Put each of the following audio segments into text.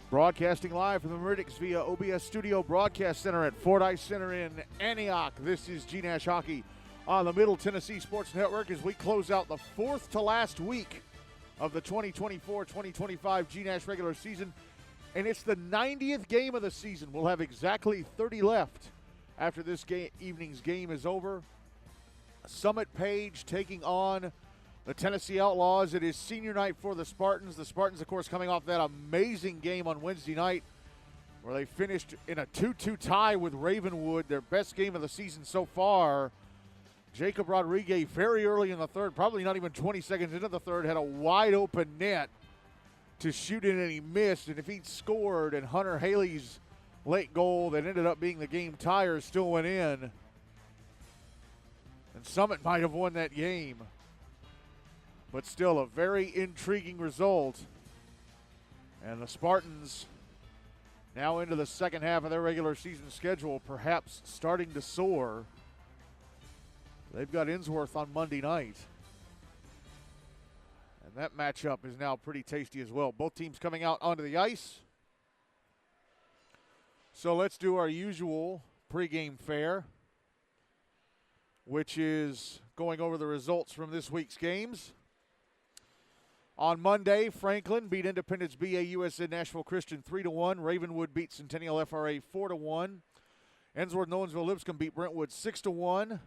Broadcasting live from the Meridics via OBS Studio Broadcast Center at Fordyce Center in Antioch. This is GNASH Hockey on the Middle Tennessee Sports Network as we close out the fourth to last week of the 2024-2025 GNASH regular season. And it's the 90th game of the season. We'll have exactly 30 left after this evening's game is over. Summit Page taking on the Tennessee Outlaws. It is senior night for the Spartans. The Spartans, of course, coming off that amazing game on Wednesday night where they finished in a 2-2 tie with Ravenwood, their best game of the season so far. Jacob Rodriguez, very early in the third, probably not even 20 seconds into the third, had a wide-open net to shoot in, and he missed. And if he'd scored and Hunter Haley's late goal that ended up being the game tire still went in, and Summit might have won that game. But still a very intriguing result. And the Spartans now into the second half of their regular season schedule, perhaps starting to soar. They've got Innsworth on Monday night. And that matchup is now pretty tasty as well. Both teams coming out onto the ice. So let's do our usual pregame fare, which is going over the results from this week's games. On Monday, Franklin beat Independence BAUSN Nashville Christian 3-1. Ravenwood beat Centennial FRA 4-1. Ensworth Nolensville Lipscomb beat Brentwood 6-1.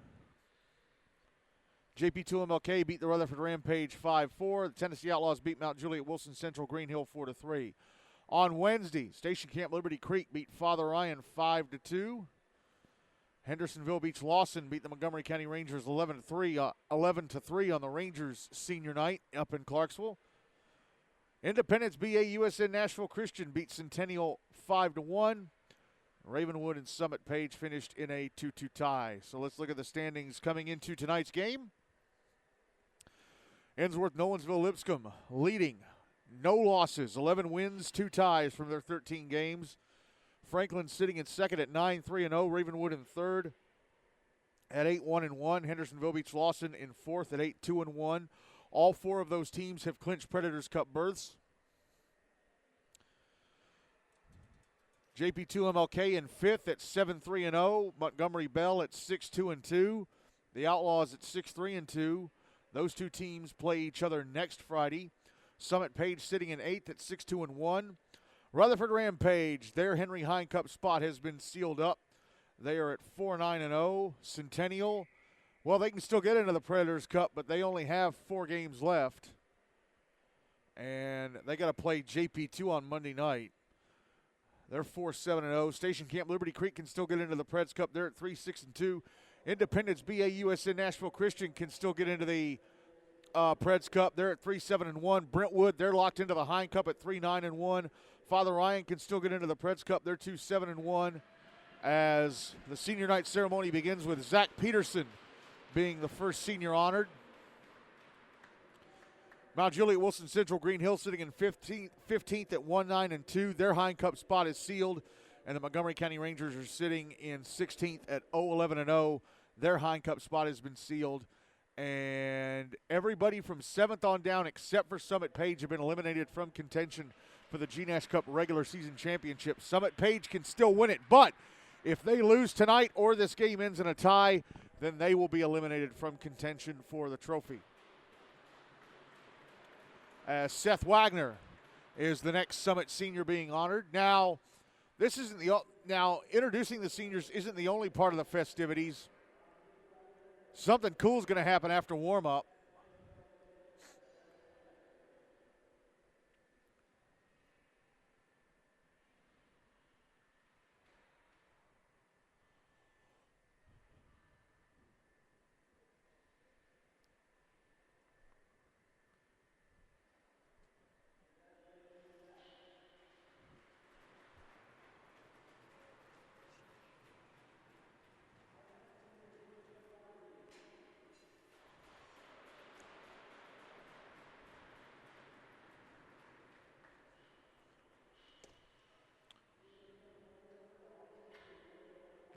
JP2MLK beat the Rutherford Rampage 5-4. The Tennessee Outlaws beat Mount Juliet Wilson Central Green Hill 4-3. On Wednesday, Station Camp Liberty Creek beat Father Ryan 5-2. Hendersonville beats Lawson, beat the Montgomery County Rangers 11-3 on the Rangers senior night up in Clarksville. Independence BAUSN Nashville Christian beat Centennial 5-1. Ravenwood and Summit Page finished in a 2-2 tie. So let's look at the standings coming into tonight's game. Ensworth Nolensville Lipscomb leading, no losses, 11 wins, 2 ties from their 13 games. Franklin sitting in second at 9-3-0. Ravenwood in third at 8-1-1. Hendersonville beats Lawson in fourth at 8-2-1. All 4 of those teams have clinched Predators Cup berths. JP2MLK in fifth at 7-3-0. Montgomery Bell at 6-2-2. The Outlaws at 6-3-2. Those 2 teams play each other next Friday. Summit Page sitting in eighth at 6-2-1. Rutherford Rampage, their Henry Hine Cup spot has been sealed up. They are at 4-9-0. Centennial, well, they can still get into the Predators Cup, but they only have 4 games left. And they got to play JP2 on Monday night. They're 4-7-0. Station Camp Liberty Creek can still get into the Preds Cup. They're at 3-6-2. Independence BAUSN Nashville Christian can still get into the Preds Cup. They're at 3-7-1. Brentwood, they're locked into the Hine Cup at 3-9-1. Father Ryan can still get into the Preds Cup. They're 2-7-1 as the senior night ceremony begins with Zach Peterson being the first senior honored. Mount Juliet Wilson Central Green Hill sitting in 15th at 1-9-2. Their Hine Cup spot is sealed. And the Montgomery County Rangers are sitting in 16th at 0-11-0. Their Hine Cup spot has been sealed. And everybody from 7th on down except for Summit Page have been eliminated from contention for the GNASH Cup regular season championship. Summit Page can still win it, but if they lose tonight or this game ends in a tie, then they will be eliminated from contention for the trophy. As Seth Wagner is the next Summit senior being honored. Now, introducing the seniors isn't the only part of the festivities. Something cool is going to happen after warm-up.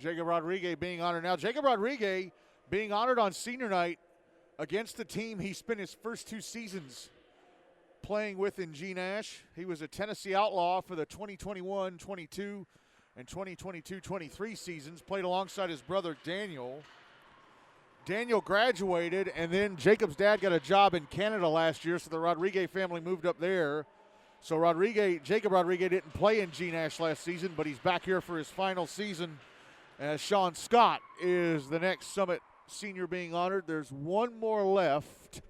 Jacob Rodriguez being honored now. Jacob Rodriguez being honored on senior night against the team he spent his first 2 seasons playing with in GNASH. He was a Tennessee Outlaw for the 2021-22 and 2022-23 seasons. Played alongside his brother Daniel. Daniel graduated, and then Jacob's dad got a job in Canada last year, so the Rodriguez family moved up there. So Jacob Rodriguez didn't play in GNASH last season, but he's back here for his final season as Sean Scott is the next Summit senior being honored. There's one more left.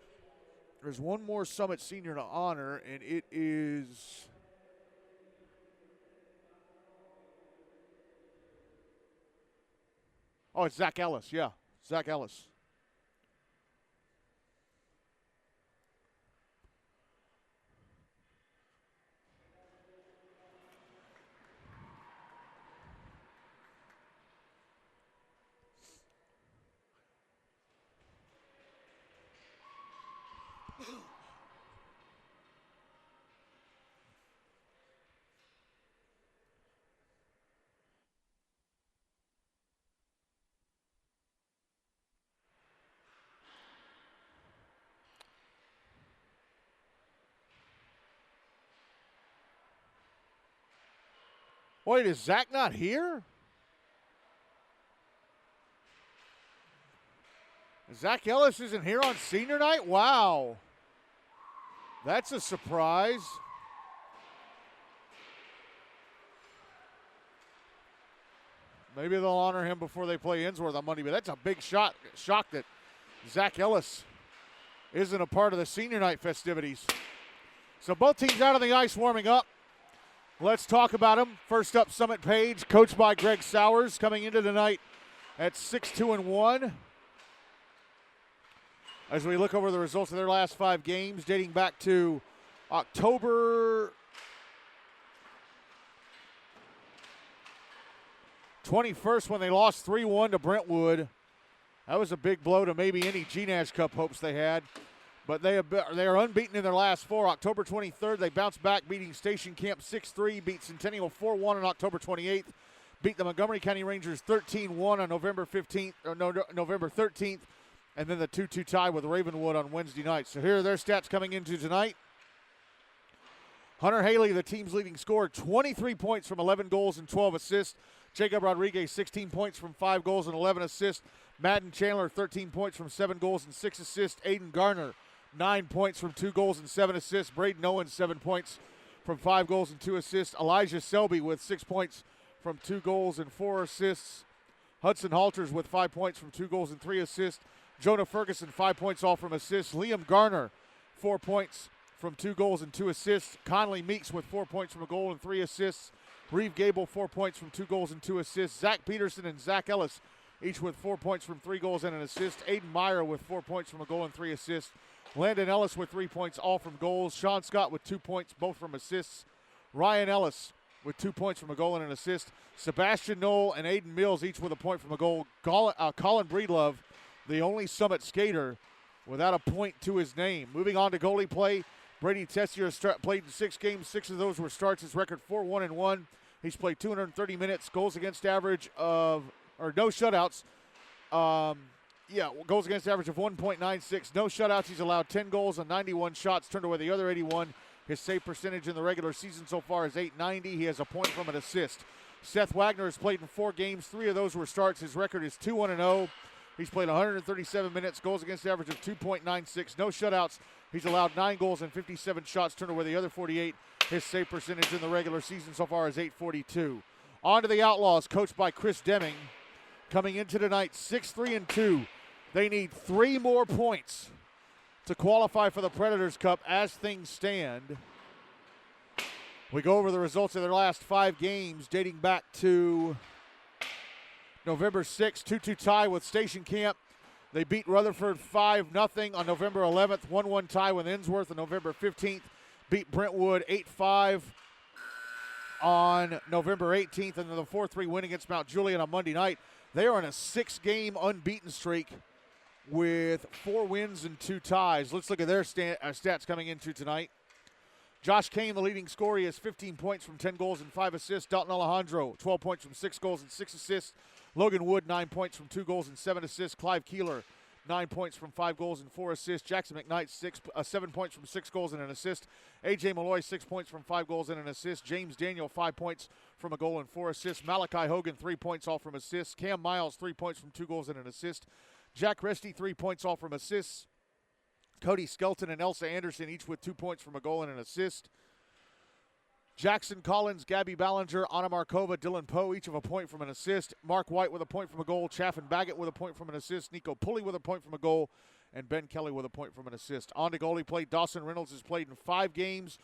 There's one more Summit senior to honor, and it is it's Zach Ellis. Yeah, Zach Ellis. Wait, is Zach not here? Zach Ellis isn't here on senior night? Wow. That's a surprise. Maybe they'll honor him before they play Innsworth on Monday, but that's a big shock that Zach Ellis isn't a part of the senior night festivities. So both teams out on the ice warming up. Let's talk about them. First up, Summit Page, coached by Greg Sowers, coming into the night at 6-2-1. As we look over the results of their last 5 games, dating back to October 21st when they lost 3-1 to Brentwood. That was a big blow to maybe any GNASH Cup hopes they had. But they are unbeaten in their last 4. October 23rd, they bounced back, beating Station Camp 6-3, beat Centennial 4-1 on October 28th, beat the Montgomery County Rangers 13-1 on November 13th, and then the 2-2 tie with Ravenwood on Wednesday night. So here are their stats coming into tonight. Hunter Haley, the team's leading scorer, 23 points from 11 goals and 12 assists. Jacob Rodriguez, 16 points from 5 goals and 11 assists. Madden Chandler, 13 points from 7 goals and 6 assists. Aiden Garner, 9 points from 2 goals and 7 assists. Brayden Owen, 7 points from 5 goals and 2 assists. Elijah Selby with 6 points from 2 goals and 4 assists. Hudson Halters with 5 points from 2 goals and 3 assists. Jonah Ferguson, 5 points all from assists. Liam Garner, 4 points from 2 goals and 2 assists. Conley Meeks with 4 points from a goal and 3 assists. Reeve Gable, 4 points from 2 goals and 2 assists. Zach Peterson and Zach Ellis, each with 4 points from 3 goals and an assist. Aiden Meyer with 4 points from a goal and 3 assists. Landon Ellis with 3 points, all from goals. Sean Scott with 2 points, both from assists. Ryan Ellis with 2 points from a goal and an assist. Sebastian Knoll and Aiden Mills, each with a point from a goal. Colin Breedlove, the only Summit skater without a point to his name. Moving on to goalie play, Brady Tessier played in 6 games. 6 of those were starts. His record 4-1-1. He's played 230 minutes. Goals against average of, or no shutouts. Goals against average of 1.96. No shutouts. He's allowed 10 goals and 91 shots, turned away the other 81. His save percentage in the regular season so far is .890. He has a point from an assist. Seth Wagner has played in 4 games. 3 of those were starts. His record is 2-1-0. He's played 137 minutes. Goals against average of 2.96. No shutouts. He's allowed 9 goals and 57 shots, turned away the other 48. His save percentage in the regular season so far is .842. On to the Outlaws, coached by Chris Deming. Coming into tonight, 6-3-2. They need 3 more points to qualify for the Predators Cup as things stand. We go over the results of their last 5 games dating back to November 6th, 2-2 tie with Station Camp. They beat Rutherford 5-0 on November 11th, 1-1 tie with Innsworth on November 15th. Beat Brentwood 8-5 on November 18th, and then the 4-3 win against Mount Juliet on Monday night. They are on a 6-game unbeaten streak with 4 wins and 2 ties. Let's look at their stats coming into tonight. Josh Kane, the leading scorer, he has 15 points from 10 goals and 5 assists. Dalton Alejandro, 12 points from 6 goals and 6 assists. Logan Wood, 9 points from 2 goals and 7 assists. Clive Keeler, 9 points from 5 goals and 4 assists. Jackson McKnight, 7 points from 6 goals and an assist. A.J. Malloy, 6 points from 5 goals and an assist. James Daniel, 5 points from a goal and 4 assists. Malachi Hogan, 3 points, all from assists. Cam Miles, 3 points from 2 goals and an assist. Jack Resty, 3 points, all from assists. Cody Skelton and Elsa Anderson, each with 2 points from a goal and an assist. Jackson Collins, Gabby Ballinger, Anna Markova, Dylan Poe, each of a point from an assist. Mark White with a point from a goal. Chaffin Baggett with a point from an assist. Nico Pulley with a point from a goal. And Ben Kelly with a point from an assist. On to goal he played. Dawson Reynolds has played in 5 games.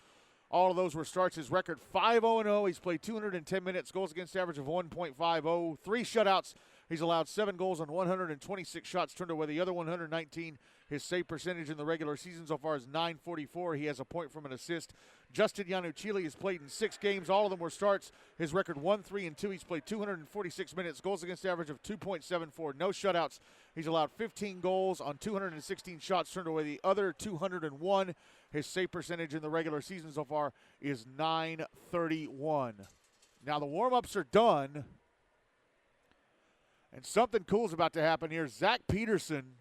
All of those were starts. His record 5-0-0. He's played 210 minutes. Goals against average of 1.50. 3 shutouts. He's allowed 7 goals on 126 shots turned away. The other 119. His save percentage in the regular season so far is .944. He has a point from an assist. Justin Yanuchili has played in 6 games. All of them were starts. His record 1-3-2. He's played 246 minutes. Goals against average of 2.74. No shutouts. He's allowed 15 goals on 216 shots turned away. The other 201. His save percentage in the regular season so far is .931. Now the warm-ups are done. And something cool is about to happen here. Zach Peterson.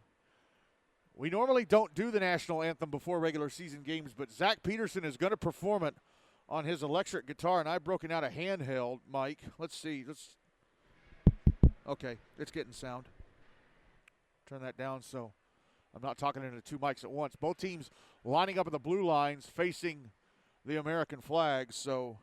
We normally don't do the national anthem before regular season games, but Zach Peterson is going to perform it on his electric guitar, and I've broken out a handheld mic. Let's see. Okay, it's getting sound. Turn that down so I'm not talking into 2 mics at once. Both teams lining up at the blue lines facing the American flag, so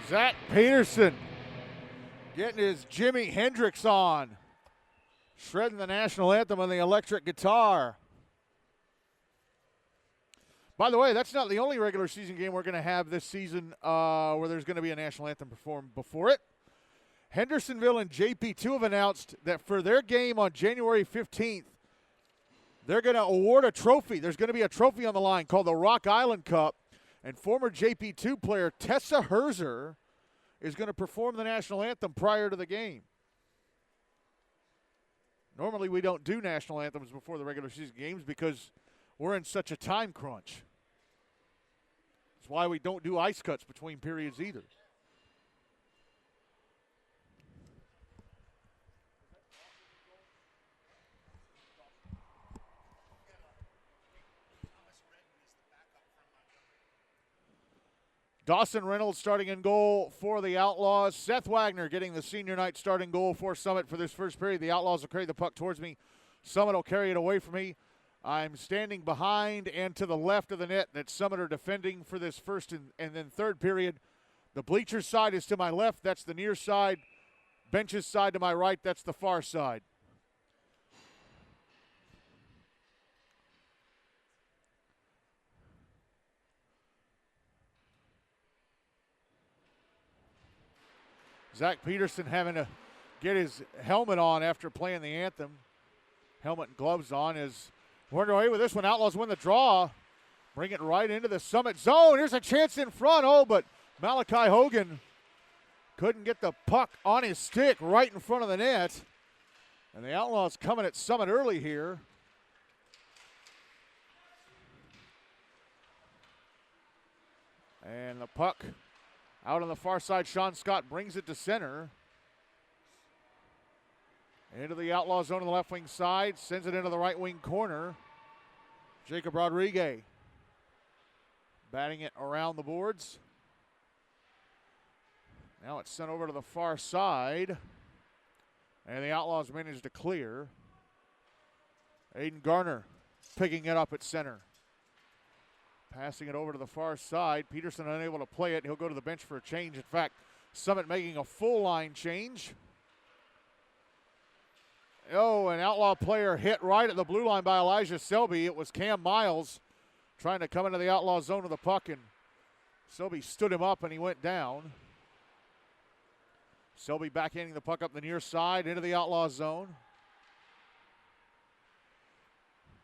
Zach Peterson getting his Jimi Hendrix on, shredding the national anthem on the electric guitar. By the way, that's not the only regular season game we're going to have this season where there's going to be a national anthem performed before it. Hendersonville and JP2 have announced that for their game on January 15th, they're going to award a trophy. There's going to be a trophy on the line called the Rock Island Cup, and former JP2 player Tessa Herzer is going to perform the national anthem prior to the game. Normally we don't do national anthems before the regular season games because we're in such a time crunch. That's why we don't do ice cuts between periods either. Dawson Reynolds starting in goal for the Outlaws. Seth Wagner getting the senior night starting goal for Summit for this first period. The Outlaws will carry the puck towards me. Summit will carry it away from me. I'm standing behind and to the left of the net that Summit are defending for this first and then third period. The bleachers side is to my left. That's the near side. Benches side to my right. That's the far side. Zach Peterson having to get his helmet on after playing the anthem. Helmet and gloves on is we're underway with this one. Outlaws win the draw. Bring it right into the Summit zone. Here's a chance in front. Oh, but Malachi Hogan couldn't get the puck on his stick right in front of the net. And the Outlaws coming at Summit early here. And the puck out on the far side. Sean Scott brings it to center. Into the Outlaw zone on the left wing side. Sends it into the right wing corner. Jacob Rodriguez batting it around the boards. Now it's sent over to the far side. And the Outlaws managed to clear. Aiden Garner picking it up at center. Passing it over to the far side. Peterson unable to play it. He'll go to the bench for a change. In fact, Summit making a full line change. Oh, an Outlaw player hit right at the blue line by Elijah Selby. It was Cam Miles trying to come into the Outlaw zone with the puck, and Selby stood him up and he went down. Selby backhanding the puck up the near side into the Outlaw zone.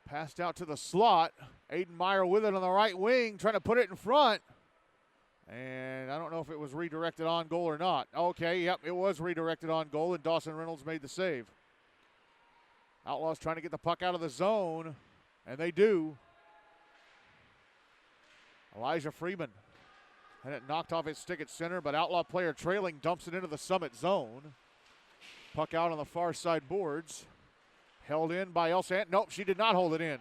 Passed out to the slot. Aiden Meyer with it on the right wing, trying to put it in front. And I don't know if it was redirected on goal or not. Okay, yep, it was redirected on goal, and Dawson Reynolds made the save. Outlaws trying to get the puck out of the zone, and they do. Elijah Freeman had it knocked off his stick at center, but Outlaw player trailing dumps it into the Summit zone. Puck out on the far side boards. Held in by Elsa. Nope, she did not hold it in.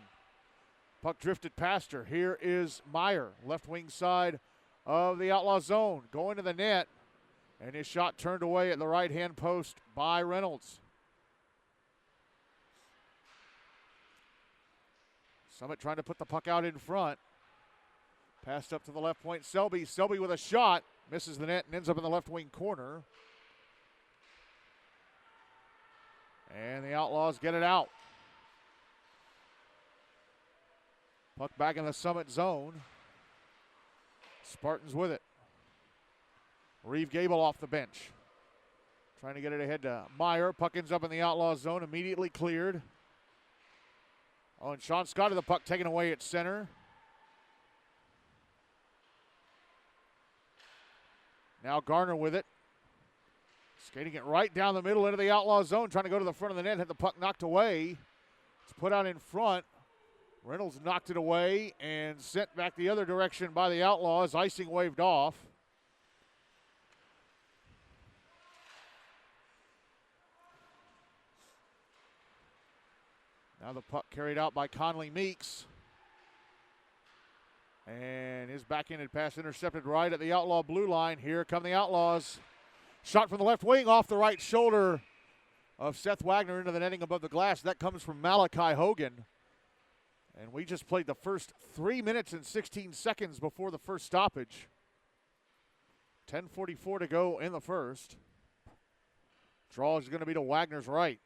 Puck drifted past her. Here is Meyer, left wing side of the Outlaw zone, going to the net, and his shot turned away at the right-hand post by Reynolds. Summit trying to put the puck out in front. Passed up to the left point. Selby with a shot. Misses the net and ends up in the left wing corner. And the Outlaws get it out. Puck back in the Summit zone. Spartans with it. Reeve Gable off the bench. Trying to get it ahead to Meyer. Puck ends up in the Outlaw zone. Immediately cleared. Oh, and Sean Scott of the puck taken away at center. Now Garner with it. Skating it right down the middle into the Outlaw zone. Trying to go to the front of the net. Had the puck knocked away. It's put out in front. Reynolds knocked it away and sent back the other direction by the Outlaws. Icing waved off. Now the puck carried out by Conley Meeks. And his backhanded pass intercepted right at the Outlaw blue line. Here come the Outlaws. Shot from the left wing off the right shoulder of Seth Wagner into the netting above the glass. That comes from Malachi Hogan. And we just played the first 3 minutes and 16 seconds before the first stoppage. 10:44 to go in the first. Draw is going to be to Wagner's right.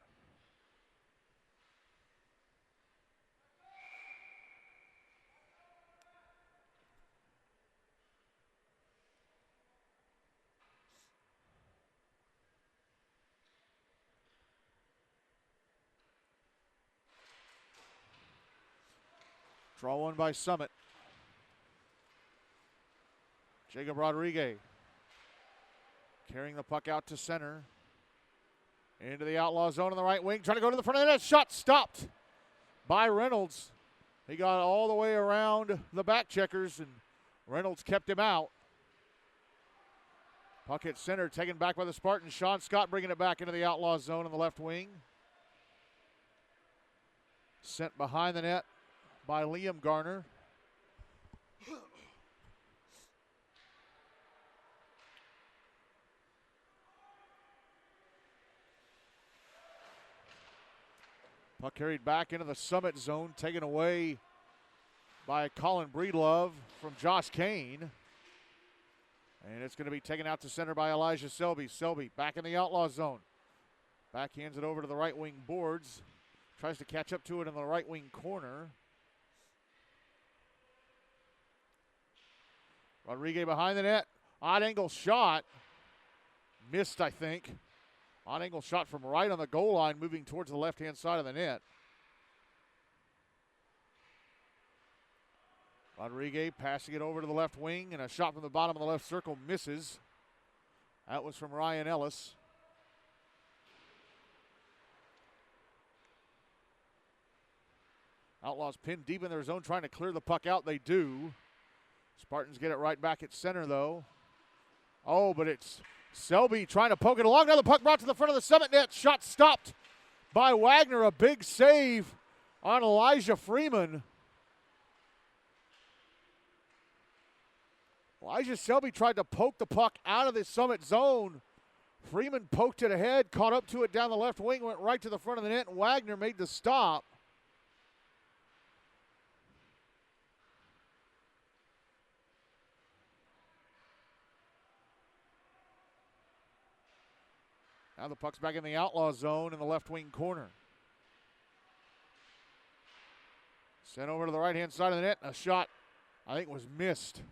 Draw one by Summit. Jacob Rodriguez carrying the puck out to center. Into the Outlaw zone on the right wing. Trying to go to the front of the net. Shot stopped by Reynolds. He got all the way around the back checkers, and Reynolds kept him out. Puck at center, taken back by the Spartans. Sean Scott bringing it back into the Outlaw zone on the left wing. Sent behind the net by Liam Garner. Puck carried back into the Summit zone, taken away by Colin Breedlove from Josh Kane. And it's going to be taken out to center by Elijah Selby. Selby back in the Outlaw zone. Backhands it over to the right wing boards. Tries to catch up to it in the right wing corner. Rodriguez behind the net. Odd angle shot. Missed, I think. Odd angle shot from right on the goal line, moving towards the left-hand side of the net. Rodriguez passing it over to the left wing, and a shot from the bottom of the left circle misses. That was from Ryan Ellis. Outlaws pinned deep in their zone, trying to clear the puck out. They do. Spartans get it right back at center, though. Oh, but it's Selby trying to poke it along. Now the puck brought to the front of the Summit net. Shot stopped by Wagner. A big save on Elijah Freeman. Elijah Selby tried to poke the puck out of the Summit zone. Freeman poked it ahead, caught up to it down the left wing, went right to the front of the net, and Wagner made the stop. Now the puck's back in the Outlaw zone in the left wing corner. Sent over to the right-hand side of the net. A shot, I think, was missed.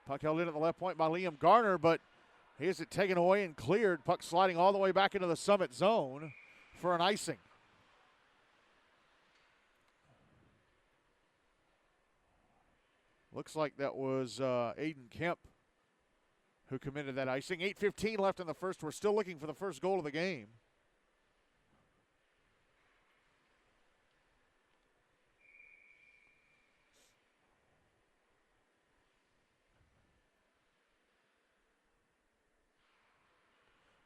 Puck held in at the left point by Liam Garner, but he has it taken away and cleared. Puck sliding all the way back into the Summit zone for an icing. Looks like that was Aiden Kemp who committed that icing. 8:15 left in the first. We're still looking for the first goal of the game.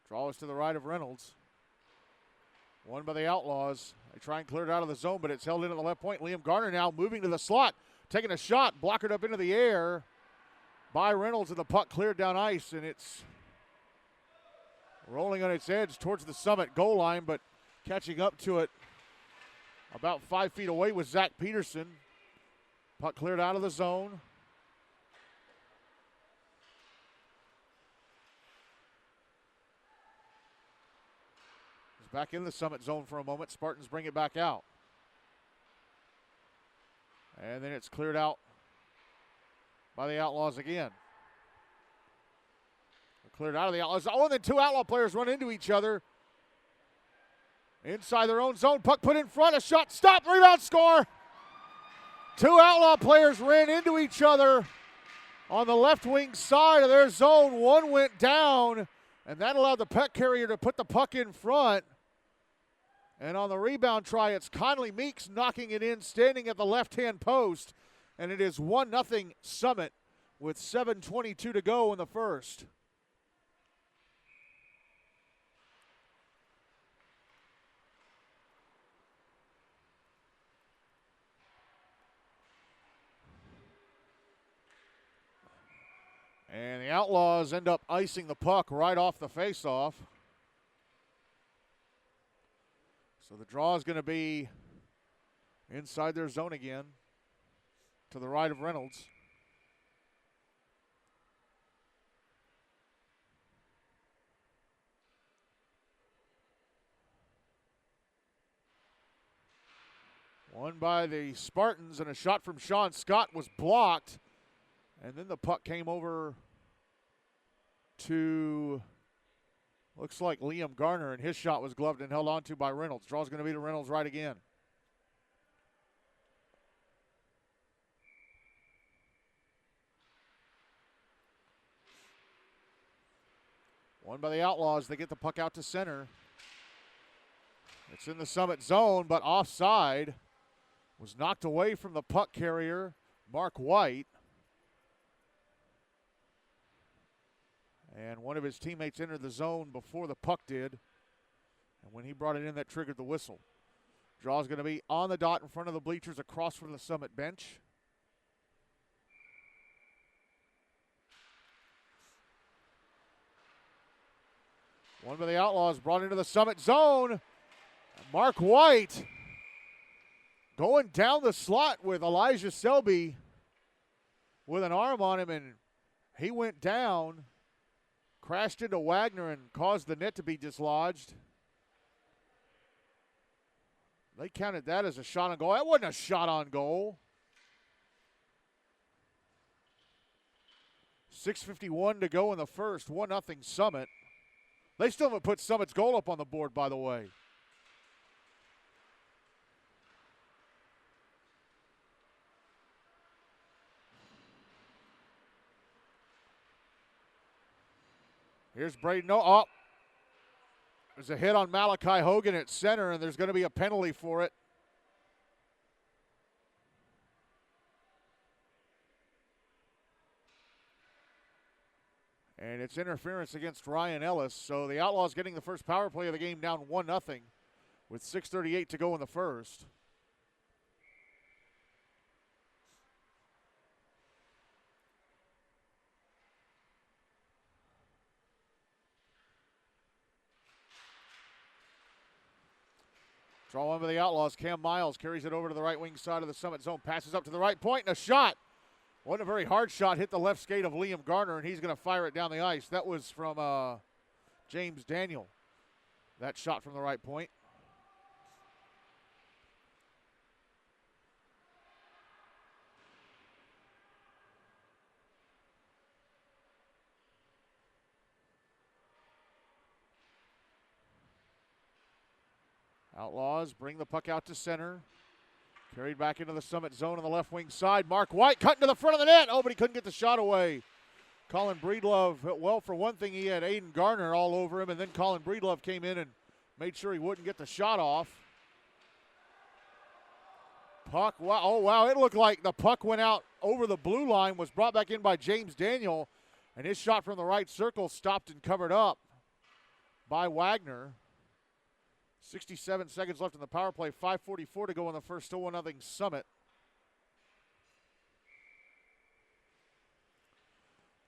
Draw is to the right of Reynolds. Won by the Outlaws. They try and clear it out of the zone, but it's held in at the left point. Liam Garner now moving to the slot, taking a shot, blockered up into the air by Reynolds, and the puck cleared down ice, and it's rolling on its edge towards the Summit goal line, but catching up to it about 5 feet away was Zach Peterson. Puck cleared out of the zone. It's back in the Summit zone for a moment. Spartans bring it back out. And then it's cleared out by the Outlaws again. Cleared out of the Outlaws. Oh, and then two Outlaw players run into each other. Inside their own zone. Puck put in front. A shot stopped. Rebound score. Two Outlaw players ran into each other on the left wing side of their zone. One went down, and that allowed the puck carrier to put the puck in front. And on the rebound try, it's Conley Meeks knocking it in, standing at the left-hand post. And it is 1-0 Summit with 7:22 to go in the first. And the Outlaws end up icing the puck right off the faceoff. So the draw is going to be inside their zone again, to the right of Reynolds. Won by the Spartans, and a shot from Sean Scott was blocked. And then the puck came over to, looks like Liam Garner, and his shot was gloved and held onto by Reynolds. Draw's going to be to Reynolds right again. Won by the Outlaws. They get the puck out to center. It's in the Summit zone, but offside. Was knocked away from the puck carrier, Mark White. And one of his teammates entered the zone before the puck did. And when he brought it in, that triggered the whistle. Draw's going to be on the dot in front of the bleachers across from the Summit bench. One by the Outlaws, brought into the Summit zone. Mark White going down the slot with Elijah Selby with an arm on him, and he went down, crashed into Wagner, and caused the net to be dislodged. They counted that as a shot on goal. That wasn't a shot on goal. 6:51 to go in the first. 1-0 Summit. They still haven't put Summit's goal up on the board, by the way. Here's Brayden Owen. Oh, there's a hit on Malachi Hogan at center, and there's going to be a penalty for it. And it's interference against Ryan Ellis. So the Outlaws getting the first power play of the game down 1-0 with 6:38 to go in the first. Draw one by the Outlaws. Cam Miles carries it over to the right wing side of the Summit zone. Passes up to the right point, and a shot. Wasn't a very hard shot. Hit the left skate of Liam Garner, and he's going to fire it down the ice. That was from James Daniel. That shot from the right point. Outlaws bring the puck out to center. Carried back into the Summit zone on the left wing side. Mark White cutting to the front of the net. Oh, but he couldn't get the shot away. Colin Breedlove, well, for one thing, he had Aiden Garner all over him, and then Colin Breedlove came in and made sure he wouldn't get the shot off. Puck, wow, oh, wow, it looked like the puck went out over the blue line, was brought back in by James Daniel, and his shot from the right circle stopped and covered up by Wagner. 67 seconds left in the power play, 5:44 to go in the first, still 1-0 Summit.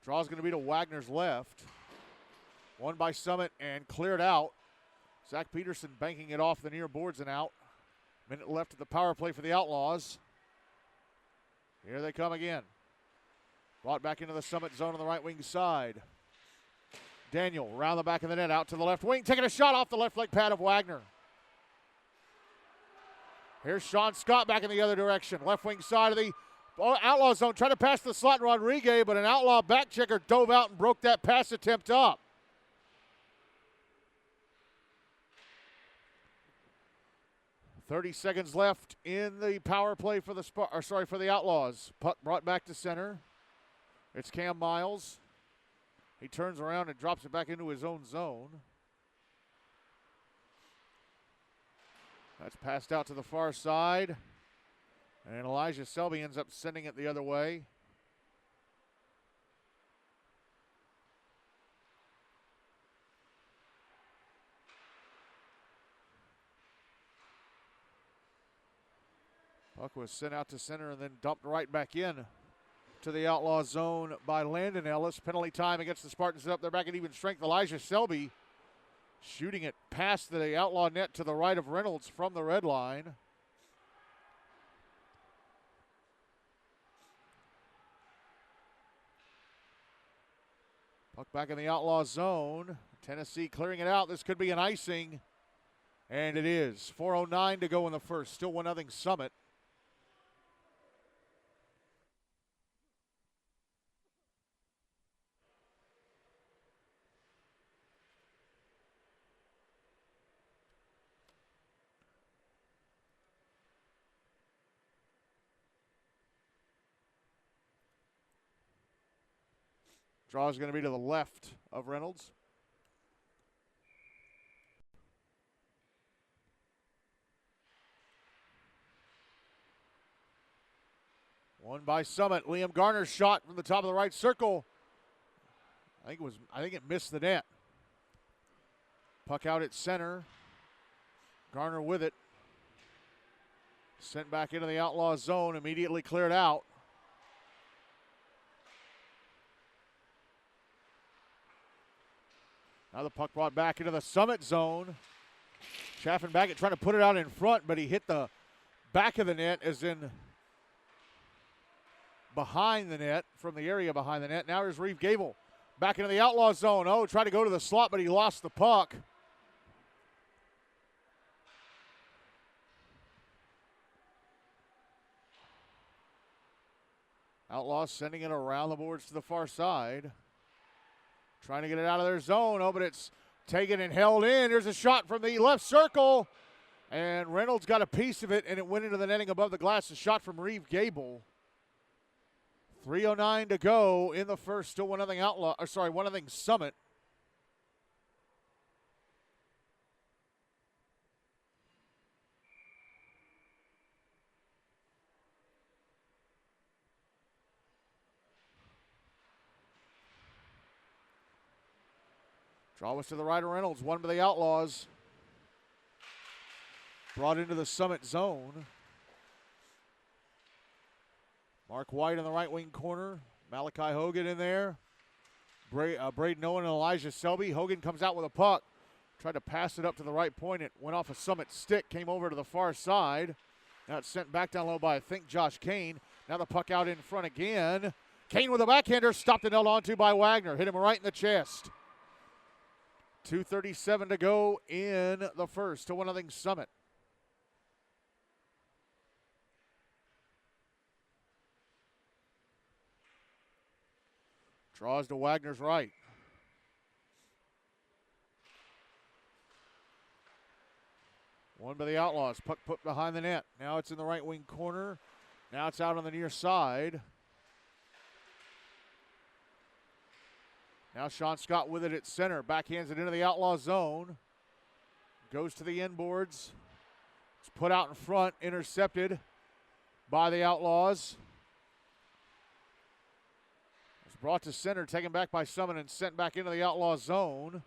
Draw's going to be to Wagner's left. Won by Summit and cleared out. Zach Peterson banking it off the near boards and out. Minute left at the power play for the Outlaws. Here they come again. Brought back into the Summit zone on the right wing side. Daniel around the back of the net, out to the left wing, taking a shot off the left leg pad of Wagner. Here's Sean Scott back in the other direction. Left wing side of the Outlaw zone, trying to pass the slot in Rodriguez, but an Outlaw back checker dove out and broke that pass attempt up. .30 seconds left in the power play for the Outlaws. Puck brought back to center. It's Cam Miles. He turns around and drops it back into his own zone. That's passed out to the far side. And Elijah Selby ends up sending it the other way. Puck was sent out to center and then dumped right back in to the Outlaw zone by Landon Ellis. Penalty time against the Spartans up there back at even strength. Elijah Selby shooting it past the Outlaw net to the right of Reynolds from the red line. Puck back in the Outlaw zone. Tennessee clearing it out. This could be an icing. And it is. 4:09 to go in the first. Still 1-0 Summit. Draw is going to be to the left of Reynolds. Won by Summit. Liam Garner's shot from the top of the right circle. I think it missed the net. Puck out at center. Garner with it. Sent back into the Outlaw zone. Immediately cleared out. Now the puck brought back into the Summit zone. Chaffin Baggett trying to put it out in front, but he hit the back of the net, as in behind the net, from the area behind the net. Now here's Reeve Gable back into the Outlaw zone. Oh, tried to go to the slot, but he lost the puck. Outlaws sending it around the boards to the far side. Trying to get it out of their zone. Oh, but it's taken and held in. There's a shot from the left circle. And Reynolds got a piece of it, and it went into the netting above the glass. A shot from Reeve Gable. 3:09 to go in the first. Still 1-0 Outlaw. 1-0 Summit. Draw was to the right of Reynolds. One to the Outlaws. Brought into the Summit zone. Mark White in the right wing corner. Malachi Hogan in there. Brayden Owen and Elijah Selby. Hogan comes out with a puck. Tried to pass it up to the right point. It went off a Summit stick. Came over to the far side. Now it's sent back down low by, I think, Josh Kane. Now the puck out in front again. Kane with a backhander. Stopped and held onto by Wagner. Hit him right in the chest. 2:37 to go in the first. 2-1 Summit. Draws to Wagner's right. One by the Outlaws. Puck put behind the net. Now it's in the right wing corner. Now it's out on the near side. Now Sean Scott with it at center. Backhands it into the Outlaw zone. Goes to the inboards. It's put out in front. Intercepted by the Outlaws. It's brought to center. Taken back by Summit and sent back into the Outlaw zone.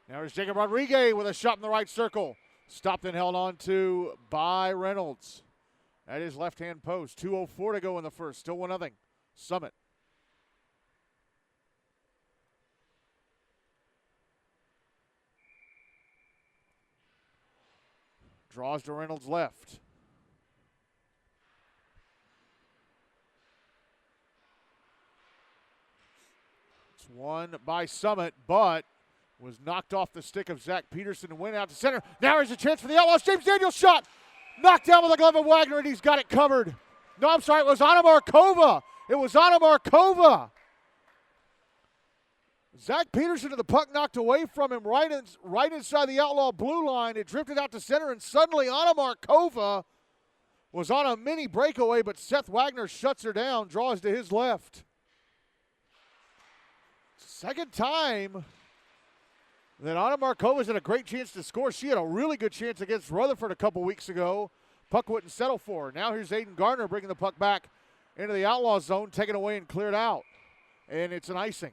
Now there's Jacob Rodriguez with a shot in the right circle. Stopped and held on to by Reynolds. At his left-hand post. 2:04 to go in the first. Still 1-0. Summit. Draws to Reynolds' left. It's won by Summit, but was knocked off the stick of Zach Peterson and went out to center. Now there's a chance for the Outlaws. James Daniels shot. Knocked down with the glove of Wagner, and he's got it covered. No, I'm sorry, it was Anna Markova. It was Anna Markova. Zach Peterson, the puck knocked away from him right inside the Outlaw blue line. It drifted out to center, and suddenly Anna Markova was on a mini breakaway, but Seth Wagner shuts her down, draws to his left. Second time that Anna Markova's had a great chance to score. She had a really good chance against Rutherford a couple weeks ago. Puck wouldn't settle for her. Now here's Aiden Garner bringing the puck back into the Outlaw zone, taken away and cleared out. And it's an icing.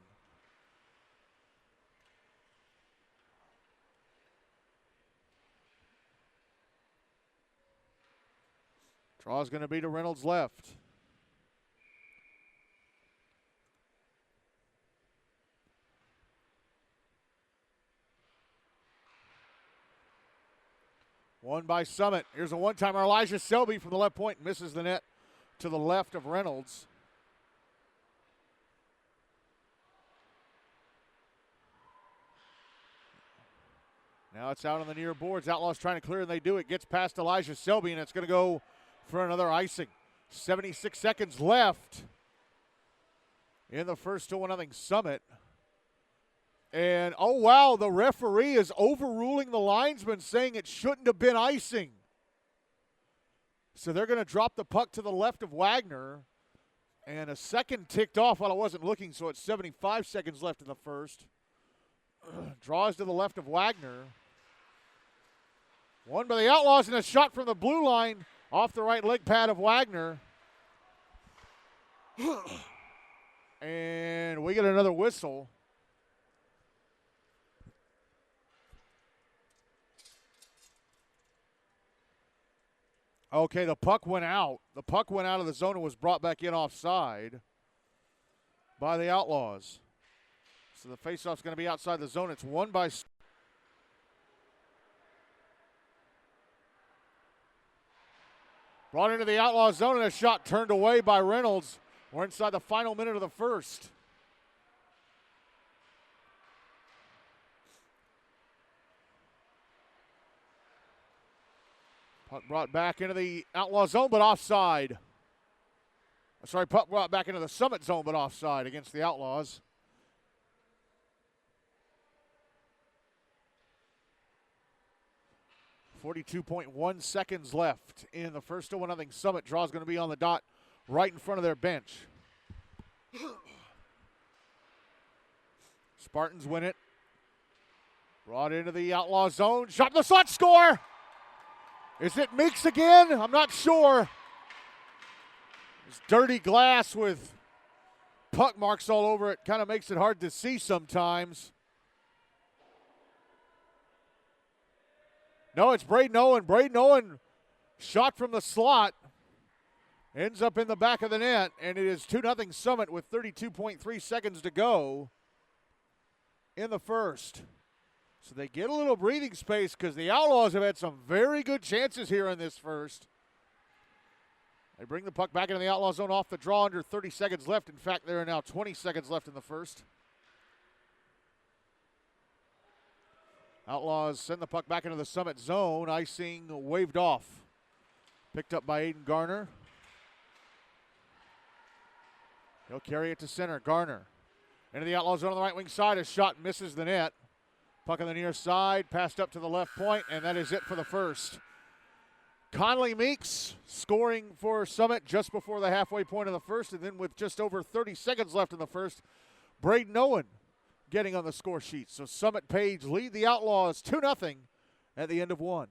Draw's going to be to Reynolds' left. Won by Summit. Here's a one-timer. Elijah Selby from the left point misses the net to the left of Reynolds. Now it's out on the near boards. Outlaws trying to clear, and they do. It gets past Elijah Selby, and it's going to go for another icing. 76 seconds left in the first 2-0 Summit. And, oh, wow, the referee is overruling the linesman, saying it shouldn't have been icing. So they're going to drop the puck to the left of Wagner. And a second ticked off while I wasn't looking, so it's 75 seconds left in the first. Draws to the left of Wagner. Won by the Outlaws, and a shot from the blue line off the right leg pad of Wagner. And we get another whistle. Okay, the puck went out. The puck went out of the zone and was brought back in offside by the Outlaws. So the faceoff's going to be outside the zone. It's won by... Brought into the Outlaw zone, and a shot turned away by Reynolds. We're inside the final minute of the first. Puck brought back into the Outlaw zone, but offside. Sorry, puck brought back into the Summit zone, but offside against the Outlaws. .1 seconds left in the first 1-0 Summit. Draw's going to be on the dot right in front of their bench. Spartans win it. Brought into the Outlaw zone. Shot in the slot, score! Is it Meeks again? I'm not sure. It's dirty glass with puck marks all over it. Kind of makes it hard to see sometimes. No, it's Brayden Owen. Brayden Owen shot from the slot. Ends up in the back of the net, and it is 2-0 Summit with 32.3 seconds to go in the first. So they get a little breathing space because the Outlaws have had some very good chances here in this first. They bring the puck back into the Outlaw zone off the draw under 30 seconds left. In fact, there are now 20 seconds left in the first. Outlaws send the puck back into the Summit zone. Icing waved off. Picked up by Aiden Garner. He'll carry it to center. Garner into the Outlaw zone on the right wing side. A shot misses the net. Puck on the near side, passed up to the left point, and that is it for the first. Conley Meeks scoring for Summit just before the halfway point of the first, and then with just over 30 seconds left in the first, Brayden Owen getting on the score sheet. So Summit Page lead the Outlaws 2-0 at the end of one.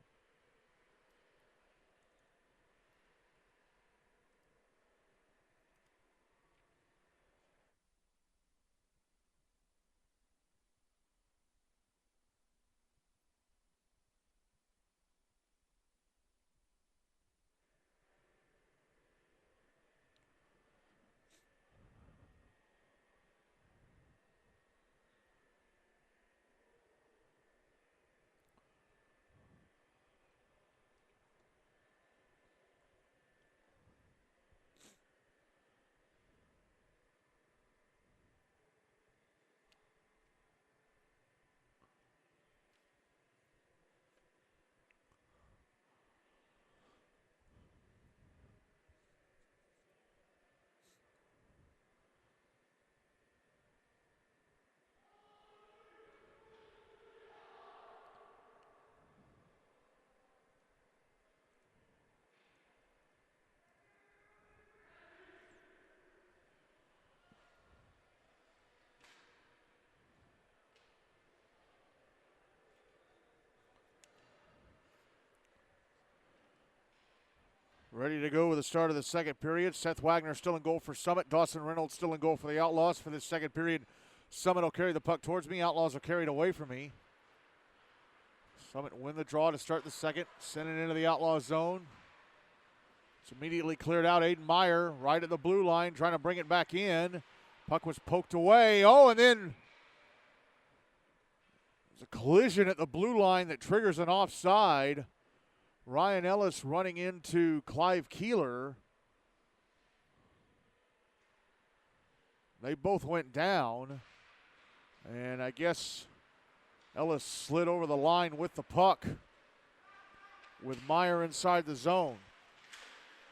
Ready to go with the start of the second period. Seth Wagner still in goal for Summit. Dawson Reynolds still in goal for the Outlaws. For this second period, Summit will carry the puck towards me. Outlaws will carry it away from me. Summit win the draw to start the second. Send it into the Outlaw zone. It's immediately cleared out. Aiden Meyer right at the blue line trying to bring it back in. Puck was poked away. Oh, and then there's a collision at the blue line that triggers an offside. Ryan Ellis running into Clive Keeler. They both went down. And I guess Ellis slid over the line with the puck with Meyer inside the zone.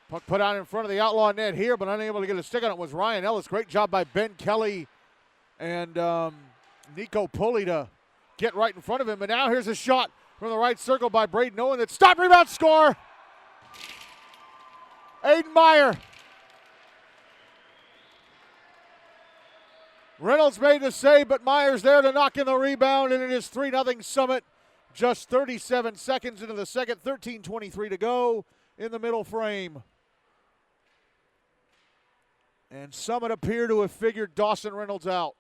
Puck put out in front of the Outlaw net here, but unable to get a stick on it was Ryan Ellis. Great job by Ben Kelly and Nico Pulley to get right in front of him. But now here's a shot from the right circle by Brayden Owen. That stop, rebound, score. Aiden Meyer. Reynolds made the save, but Meyer's there to knock in the rebound, and it is 3-0 Summit. Just 37 seconds into the second, 13:23 to go in the middle frame. And Summit appear to have figured Dawson Reynolds out.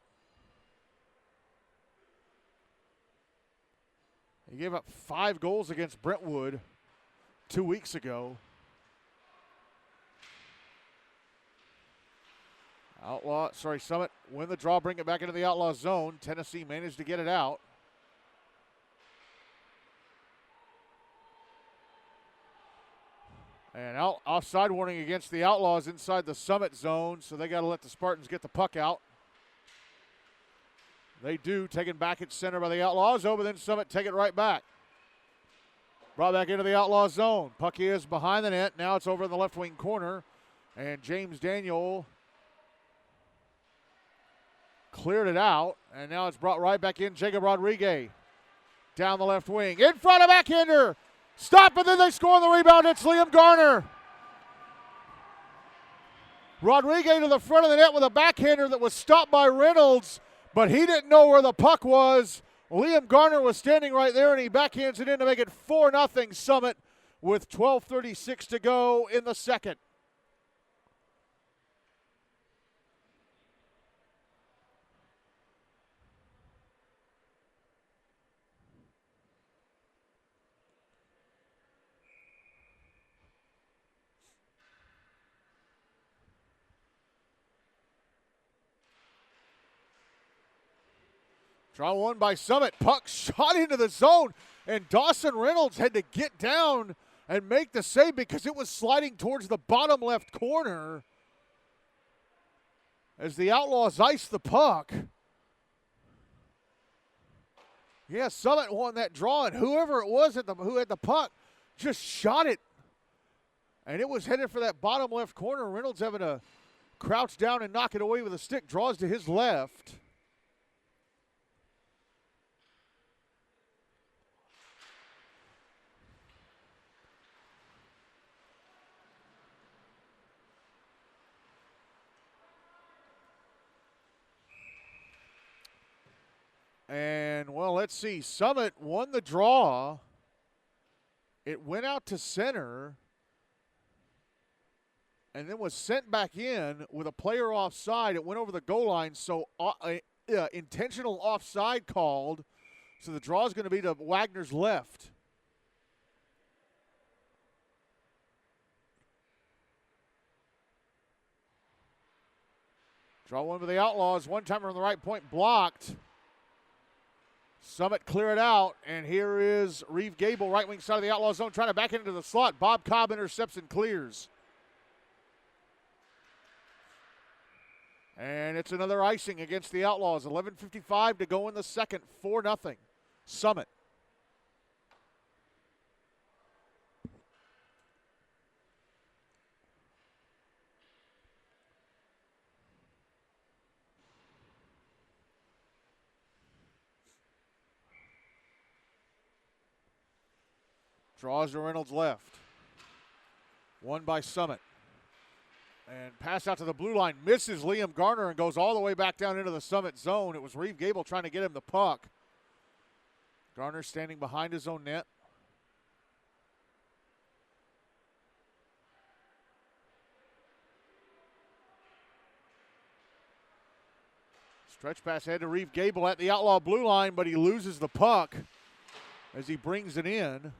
He gave up 5 goals against Brentwood 2 weeks ago. Summit win the draw, bring it back into the Outlaw zone. Tennessee managed to get it out. And offside warning against the Outlaws inside the Summit zone, so they got to let the Spartans get the puck out. They do, taken back at center by the Outlaws. But then Summit take it right back. Brought back into the Outlaw zone. Puck is behind the net. Now it's over in the left wing corner. And James Daniel cleared it out. And now it's brought right back in. Jacob Rodriguez down the left wing. In front of backhander. Stop, and then they score on the rebound. It's Liam Garner. Rodriguez to the front of the net with a backhander that was stopped by Reynolds, but he didn't know where the puck was. Liam Garner was standing right there, and he backhands it in to make it 4-0 Summit with 12:36 to go in the second. Draw one by Summit. Puck shot into the zone, and Dawson Reynolds had to get down and make the save because it was sliding towards the bottom left corner as the Outlaws iced the puck. Yeah, Summit won that draw, and whoever it was who had the puck just shot it. And it was headed for that bottom left corner. Reynolds having to crouch down and knock it away with a stick. Draws to his left. And, well, let's see. Summit won the draw. It went out to center and then was sent back in with a player offside. It went over the goal line, so intentional offside called. So the draw is going to be to Wagner's left. Draw one with the Outlaws. One-timer on the right point blocked. Summit clear it out, and here is Reeve Gable, right wing side of the Outlaw zone, trying to back into the slot. Bob Cobb intercepts and clears. And it's another icing against the Outlaws. 11:55 to go in the second, 4-0. Summit. Draws to Reynolds left. One by Summit. And pass out to the blue line. Misses Liam Garner and goes all the way back down into the Summit zone. It was Reeve Gable trying to get him the puck. Garner standing behind his own net. Stretch pass ahead to Reeve Gable at the Outlaw blue line, but he loses the puck as he brings it in.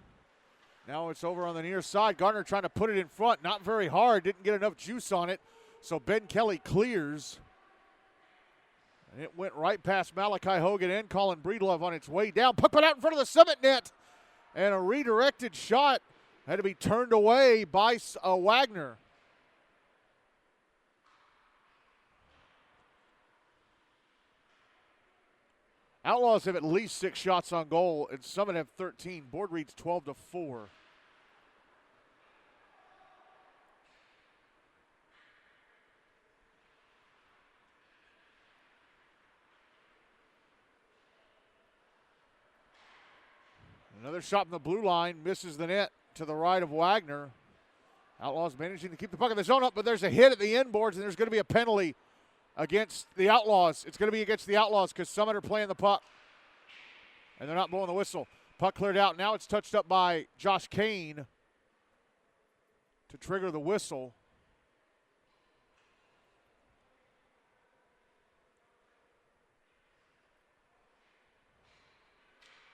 Now it's over on the near side. Garner trying to put it in front. Not very hard. Didn't get enough juice on it. So Ben Kelly clears. And it went right past Malachi Hogan and Colin Breedlove on its way down. Puck went out in front of the Summit net. And a redirected shot had to be turned away by Wagner. Outlaws have at least 6 shots on goal, and Summit have 13. Board reads 12-4. Another shot from the blue line, misses the net to the right of Wagner. Outlaws managing to keep the puck in the zone up, but there's a hit at the end boards, and there's going to be a penalty against the Outlaws. It's going to be against the Outlaws because Summit are playing the puck. And they're not blowing the whistle. Puck cleared out. Now it's touched up by Josh Kane to trigger the whistle.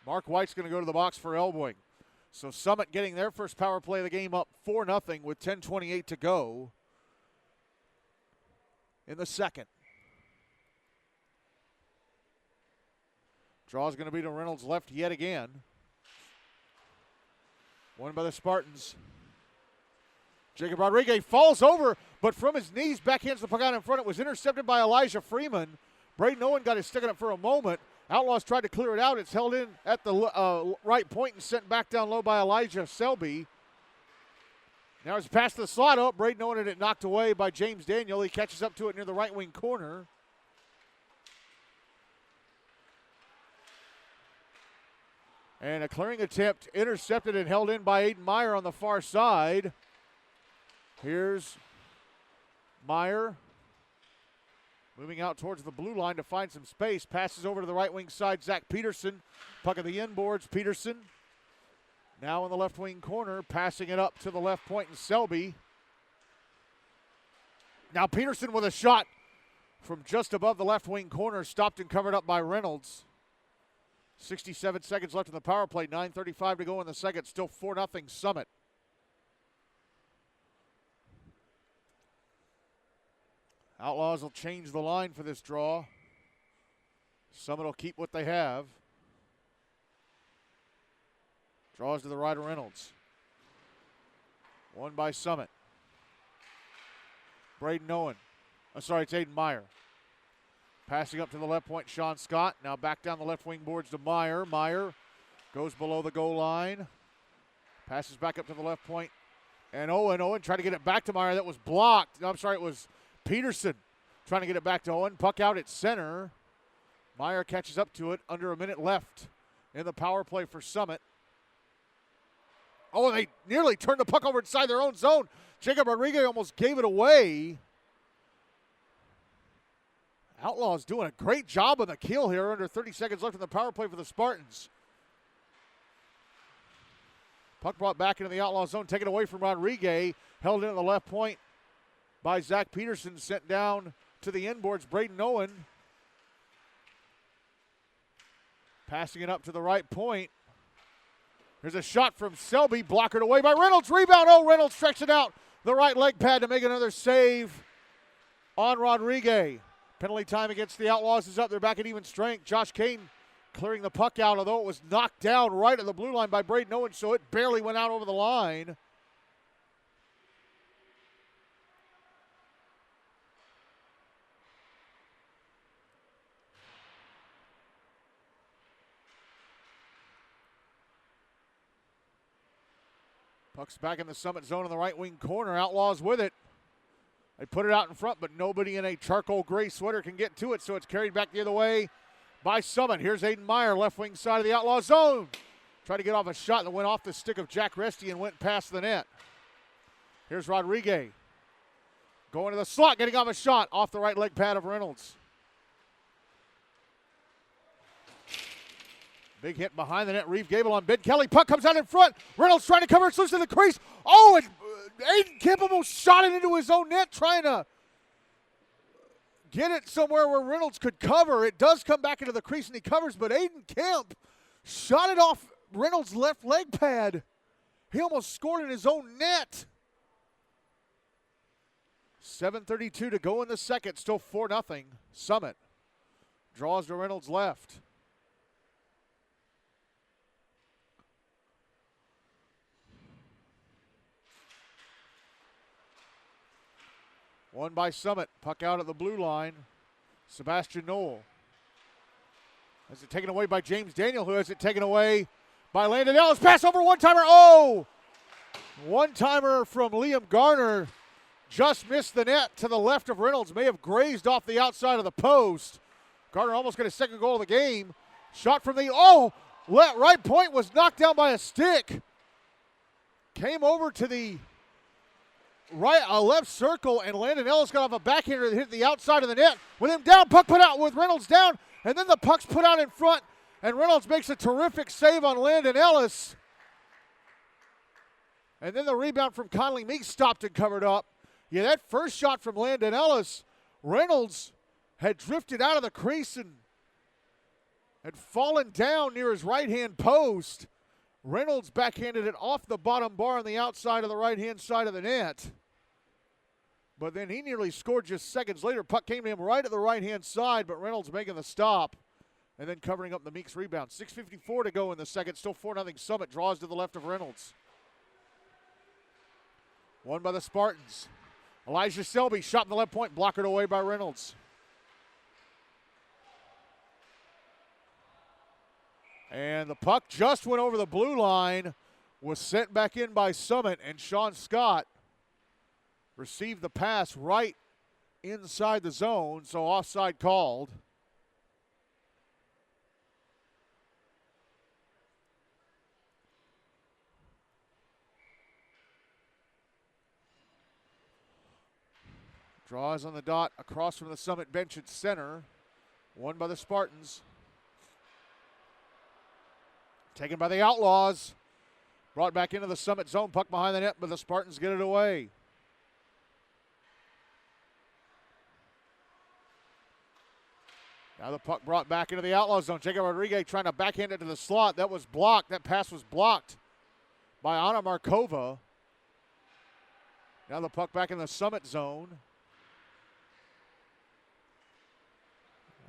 Mark White's going to go to the box for elbowing. So Summit getting their first power play of the game up 4-0 with 10:28 to go in the second. Draw is going to be to Reynolds left yet again. Won by the Spartans. Jacob Rodriguez falls over, but from his knees, backhands the puck out in front. It was intercepted by Elijah Freeman. Brayden Owen got his stick on it for a moment. Outlaws tried to clear it out. It's held in at the right point and sent back down low by Elijah Selby. Now it's past the slot up. Brayden Owen had it knocked away by James Daniel. He catches up to it near the right wing corner. And a clearing attempt intercepted and held in by Aiden Meyer on the far side. Here's Meyer moving out towards the blue line to find some space. Passes over to the right wing side, Zach Peterson. Puck at the inboards, Peterson. Now in the left wing corner, passing it up to the left point in Selby. Now Peterson with a shot from just above the left wing corner, stopped and covered up by Reynolds. 67 seconds left in the power play, 9:35 to go in the second, still 4-0 Summit. Outlaws will change the line for this draw. Summit will keep what they have. Draws to the right of Reynolds. One by Summit. Brayden Owen. It's Aiden Meyer. Passing up to the left point, Sean Scott. Now back down the left wing boards to Meyer. Meyer goes below the goal line. Passes back up to the left point. And Owen tried to get it back to Meyer. That was blocked. No, I'm sorry, it was Peterson trying to get it back to Owen. Puck out at center. Meyer catches up to it. Under a minute left in the power play for Summit. Oh, they nearly turned the puck over inside their own zone. Jacob Rodriguez almost gave it away. Outlaws doing a great job on the kill here. Under 30 seconds left in the power play for the Spartans. Puck brought back into the Outlaw zone, taken away from Rodriguez. Held in at the left point by Zach Peterson. Sent down to the inboards, Brayden Owen. Passing it up to the right point. There's a shot from Selby, blockered away by Reynolds. Rebound, Reynolds stretched it out. The right leg pad to make another save on Rodriguez. Penalty time against the Outlaws is up. They're back at even strength. Josh Kane clearing the puck out, although it was knocked down right at the blue line by Brayden Owen, so it barely went out over the line. Puck's back in the Summit zone in the right wing corner. Outlaws with it. They put it out in front, but nobody in a charcoal gray sweater can get to it, so it's carried back the other way by Summit. Here's Aiden Meyer, left wing side of the Outlaw zone. Tried to get off a shot that went off the stick of Jack Resty and went past the net. Here's Rodriguez. Going to the slot, getting off a shot off the right leg pad of Reynolds. Big hit behind the net. Reeve Gable on Bid Kelly. Puck comes out in front. Reynolds trying to cover. It's loose to the crease. Oh, and Aiden Kemp almost shot it into his own net, trying to get it somewhere where Reynolds could cover. It does come back into the crease and he covers, but Aiden Kemp shot it off Reynolds' left leg pad. He almost scored in his own net. 7:32 to go in the second. Still 4-0. Summit draws to Reynolds' left. One by Summit. Puck out at the blue line. Sebastian Knoll. Has it taken away by James Daniel, who has it taken away by Landon Ellis. Pass over one-timer. Oh! One-timer from Liam Garner. Just missed the net to the left of Reynolds. May have grazed off the outside of the post. Garner almost got his second goal of the game. Shot from the, right point was knocked down by a stick. Came over to the left circle, and Landon Ellis got off a backhander that hit the outside of the net. With him down, puck put out with Reynolds down, and then the puck's put out in front, and Reynolds makes a terrific save on Landon Ellis. And then the rebound from Conley Meeks stopped and covered up. Yeah, that first shot from Landon Ellis, Reynolds had drifted out of the crease and had fallen down near his right-hand post. Reynolds backhanded it off the bottom bar on the outside of the right-hand side of the net. But then he nearly scored just seconds later. Puck came to him right at the right-hand side, but Reynolds making the stop and then covering up the Meeks rebound. 6:54 to go in the second. Still 4-0 Summit. Draws to the left of Reynolds. One by the Spartans. Elijah Selby shot in the left point, blockered away by Reynolds. And the puck just went over the blue line, was sent back in by Summit, and Sean Scott received the pass right inside the zone, so offside called. Draws on the dot across from the Summit bench at center. One by the Spartans. Taken by the Outlaws. Brought back into the Summit zone. Puck behind the net, but the Spartans get it away. Now the puck brought back into the Outlaw zone. Jacob Rodriguez trying to backhand it to the slot. That was blocked. That pass was blocked by Anna Markova. Now the puck back in the Summit zone.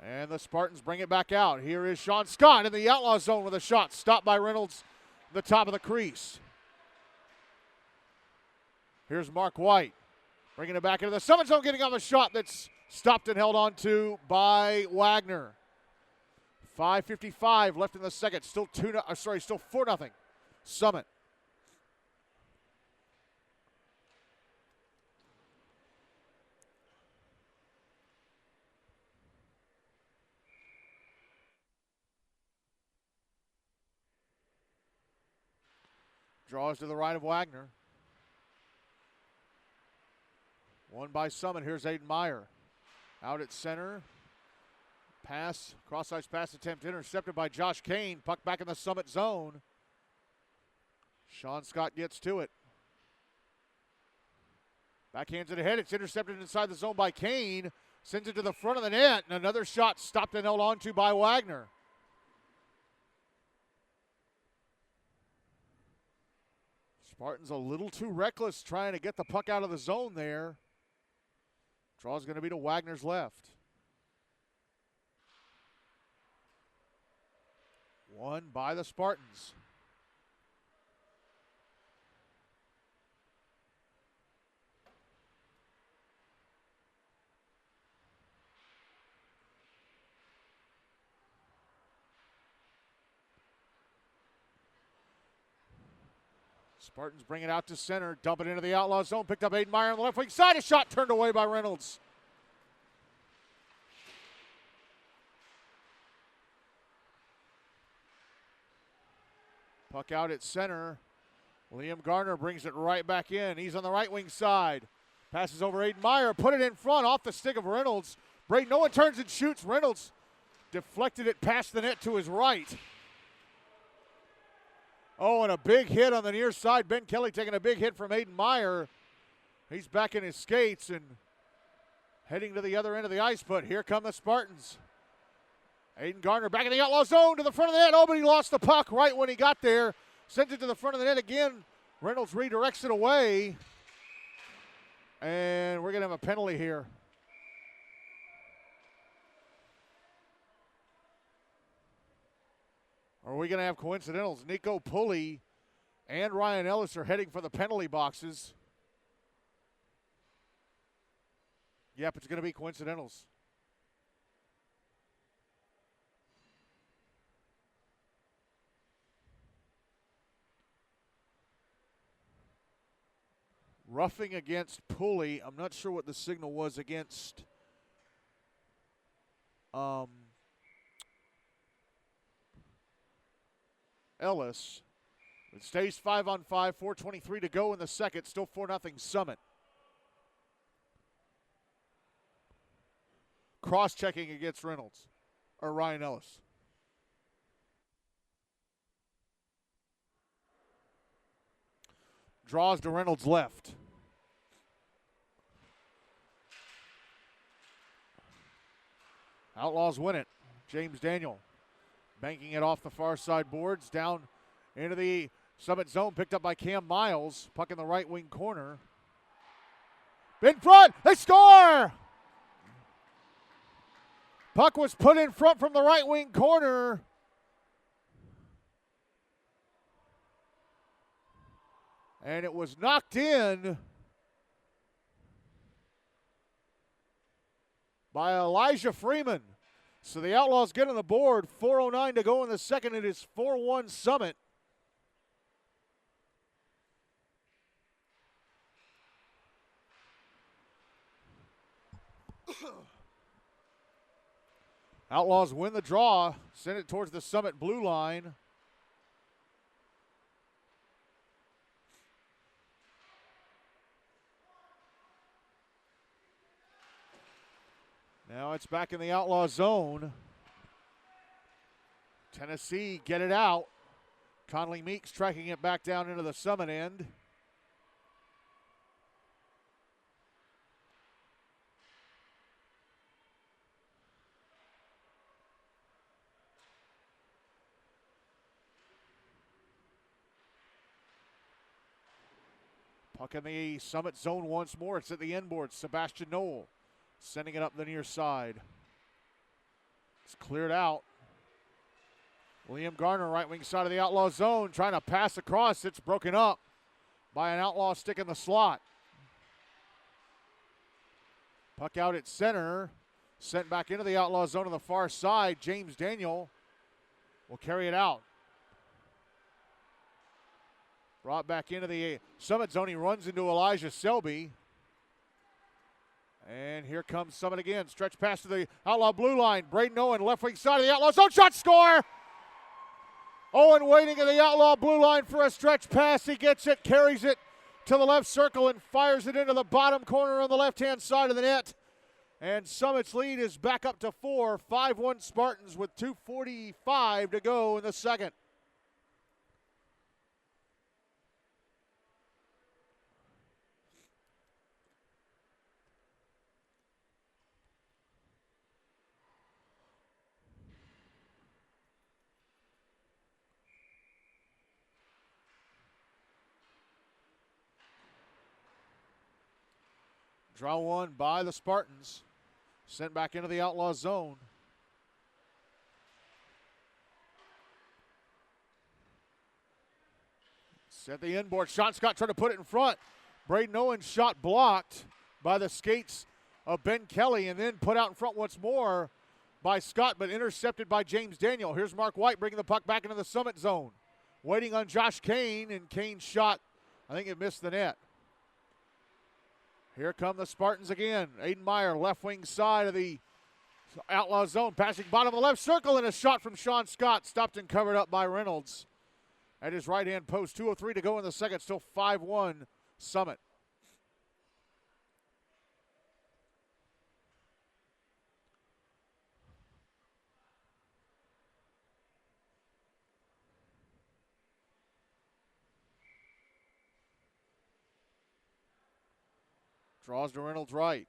And the Spartans bring it back out. Here is Sean Scott in the outlaw zone with a shot. Stopped by Reynolds, the top of the crease. Here's Mark White. Bringing it back into the Summit zone, getting off a shot that's stopped and held on to by Wagner. 5:55 left in the second. Still 4-0. Summit. Draws to the right of Wagner. One by Summit. Here's Aiden Meyer. Out at center. Pass, cross-ice pass attempt intercepted by Josh Kane. Puck back in the Summit zone. Sean Scott gets to it. Backhands it ahead. It's intercepted inside the zone by Kane. Sends it to the front of the net. And another shot stopped and held on to by Wagner. Spartans a little too reckless trying to get the puck out of the zone there. Draw's going to be to Wagner's left. One by the Spartans. Spartans bring it out to center, dump it into the outlaw zone, picked up Aiden Meyer on the left wing side, a shot turned away by Reynolds. Puck out at center. Liam Garner brings it right back in. He's on the right wing side. Passes over Aiden Meyer, put it in front off the stick of Reynolds. Brayden Owen turns and shoots. Reynolds deflected it past the net to his right. Oh, and a big hit on the near side. Ben Kelly taking a big hit from Aiden Meyer. He's back in his skates and heading to the other end of the ice, but here come the Spartans. Aiden Garner back in the outlaw zone to the front of the net. Oh, but he lost the puck right when he got there. Sent it to the front of the net again. Reynolds redirects it away. And we're going to have a penalty here. Or are we going to have coincidentals? Nico Pulley and Ryan Ellis are heading for the penalty boxes. Yep, it's going to be coincidentals. Roughing against Pulley. I'm not sure what the signal was against Ellis. It stays 5-on-5, 4:23 to go in the second. Still 4-0 Summit. Cross-checking against Reynolds, or Ryan Ellis. Draws to Reynolds' left. Outlaws win it. James Daniel banking it off the far side boards, down into the Summit zone, picked up by Cam Miles. Puck in the right wing corner. In front, they score! Puck was put in front from the right wing corner. And it was knocked in by Elijah Freeman. So the Outlaws get on the board. 4:09 to go in the second. It is 4-1 Summit. Outlaws win the draw. Send it towards the Summit blue line. Now it's back in the outlaw zone. Tennessee get it out. Conley Meeks tracking it back down into the Summit end. Puck in the Summit zone once more. It's at the end board. Sebastian Knoll sending it up the near side. It's cleared out. Liam Garner, right wing side of the Outlaw zone, trying to pass across. It's broken up by an Outlaw stick in the slot. Puck out at center. Sent back into the Outlaw zone on the far side. James Daniel will carry it out. Brought back into the Summit zone. He runs into Elijah Selby. And here comes Summit again. Stretch pass to the Outlaw blue line. Brayden Owen, left wing side of the Outlaw zone. Shot, score! Owen waiting at the Outlaw blue line for a stretch pass. He gets it, carries it to the left circle, and fires it into the bottom corner on the left-hand side of the net. And Summit's lead is back up to 4. 5-1 Spartans with 2:45 to go in the second. Draw one by the Spartans. Sent back into the Outlaw zone. Set the inboard. Sean Scott trying to put it in front. Brayden Owen's shot blocked by the skates of Ben Kelly and then put out in front once more by Scott, but intercepted by James Daniel. Here's Mark White bringing the puck back into the Summit zone. Waiting on Josh Kane, and Kane's shot, I think it missed the net. Here come the Spartans again. Aiden Meyer, left wing side of the Outlaw zone, passing bottom of the left circle, and a shot from Sean Scott, stopped and covered up by Reynolds at his right-hand post. 2:03 to go in the second, still 5-1 Summit. Draws to Reynolds right.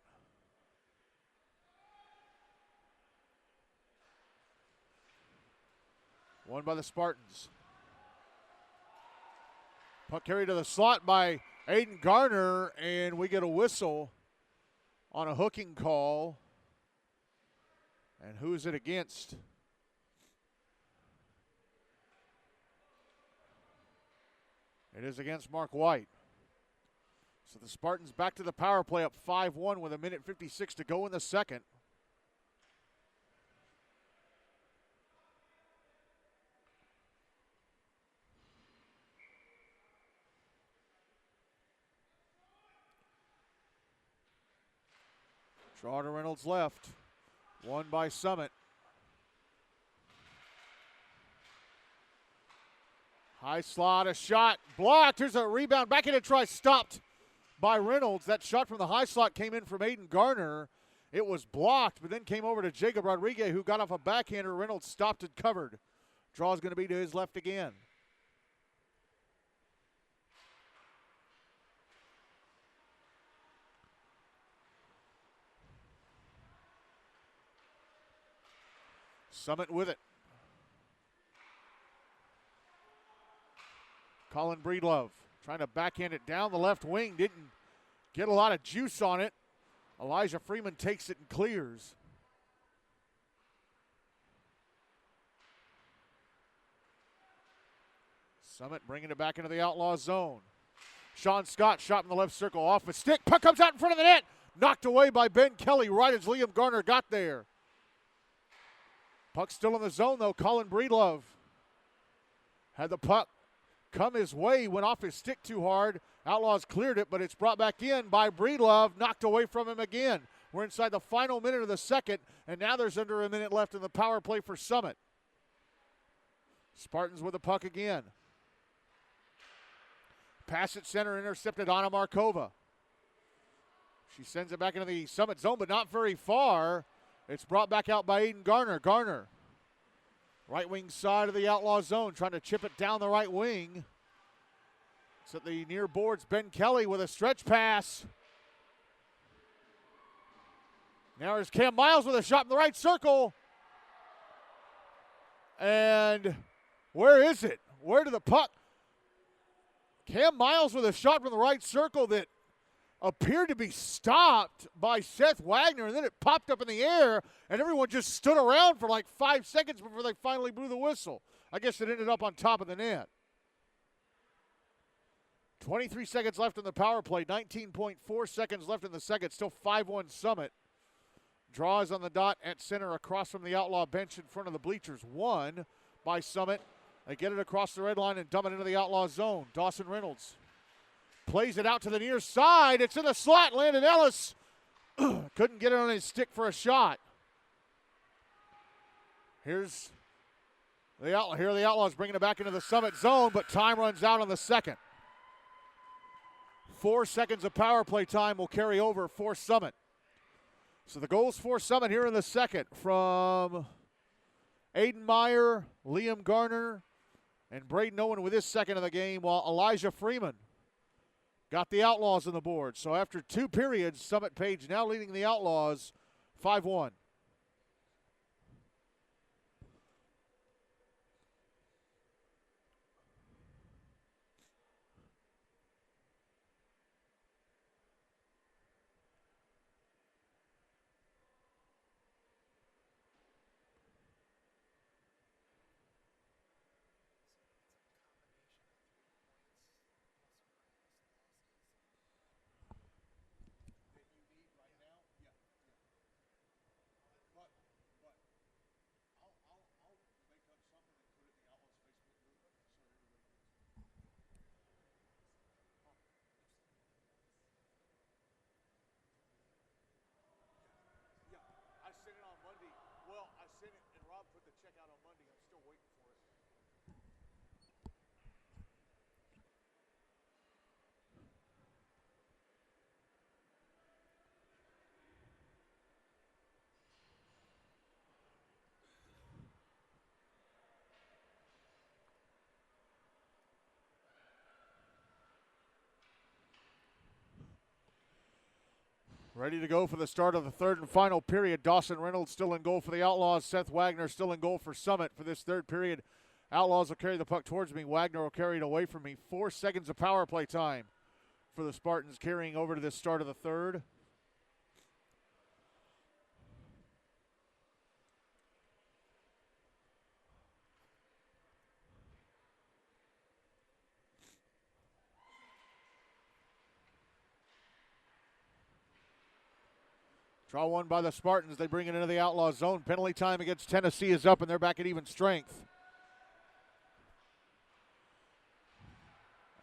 Won by the Spartans. Puck carried to the slot by Aiden Garner, and we get a whistle on a hooking call. And who is it against? It is against Mark White. So the Spartans back to the power play, up 5-1 with 1:56 to go in the second. Draw to Reynolds left. Won by Summit. High slot, a shot, blocked. Here's a rebound, back in a try, stopped by Reynolds. That shot from the high slot came in from Aiden Garner. It was blocked, but then came over to Jacob Rodriguez, who got off a backhander. Reynolds stopped and covered. Draw's going to be to his left again. Summit with it. Colin Breedlove trying to backhand it down the left wing. Didn't get a lot of juice on it. Elijah Freeman takes it and clears. Summit bringing it back into the Outlaw zone. Sean Scott shot in the left circle off a stick. Puck comes out in front of the net. Knocked away by Ben Kelly right as Liam Garner got there. Puck still in the zone though. Colin Breedlove had the puck come his way, went off his stick too hard. Outlaws cleared it, but it's brought back in by Breedlove, knocked away from him again. We're inside the final minute of the second, and now there's under a minute left in the power play for Summit. Spartans with the puck again. Pass at center, intercepted Anna Markova. She sends it back into the Summit zone, but not very far. It's brought back out by Aiden Garner. Garner, right wing side of the Outlaw zone, trying to chip it down the right wing. It's at the near boards. Ben Kelly with a stretch pass. Now there's Cam Miles with a shot in the right circle. And where is it? Where did the puck? Cam Miles with a shot from the right circle that appeared to be stopped by Seth Wagner, and then it popped up in the air, and everyone just stood around for like 5 seconds before they finally blew the whistle. I guess it ended up on top of the net. 23 seconds left in the power play, 19.4 seconds left in the second, still 5-1 Summit. Draws on the dot at center across from the Outlaw bench in front of the bleachers. 1 by Summit. They get it across the red line and dump it into the Outlaw zone. Dawson Reynolds plays it out to the near side. It's in the slot. Landon Ellis couldn't get it on his stick for a shot. Here the Outlaws bringing it back into the Summit zone, but time runs out on the second. 4 seconds of power play time will carry over for Summit. So the goals for Summit here in the second from Aiden Meyer, Liam Garner, and Brayden Owen with his second of the game, while Elijah Freeman got the Outlaws on the board. So after 2 periods, Summit Page now leading the Outlaws 5-1. Ready to go for the start of the third and final period. Dawson Reynolds still in goal for the Outlaws. Seth Wagner still in goal for Summit for this third period. Outlaws will carry the puck towards me. Wagner will carry it away from me. 4 seconds of power play time for the Spartans, carrying over to this start of the third. Draw one by the Spartans. They bring it into the Outlaw zone. Penalty time against Tennessee is up, and they're back at even strength.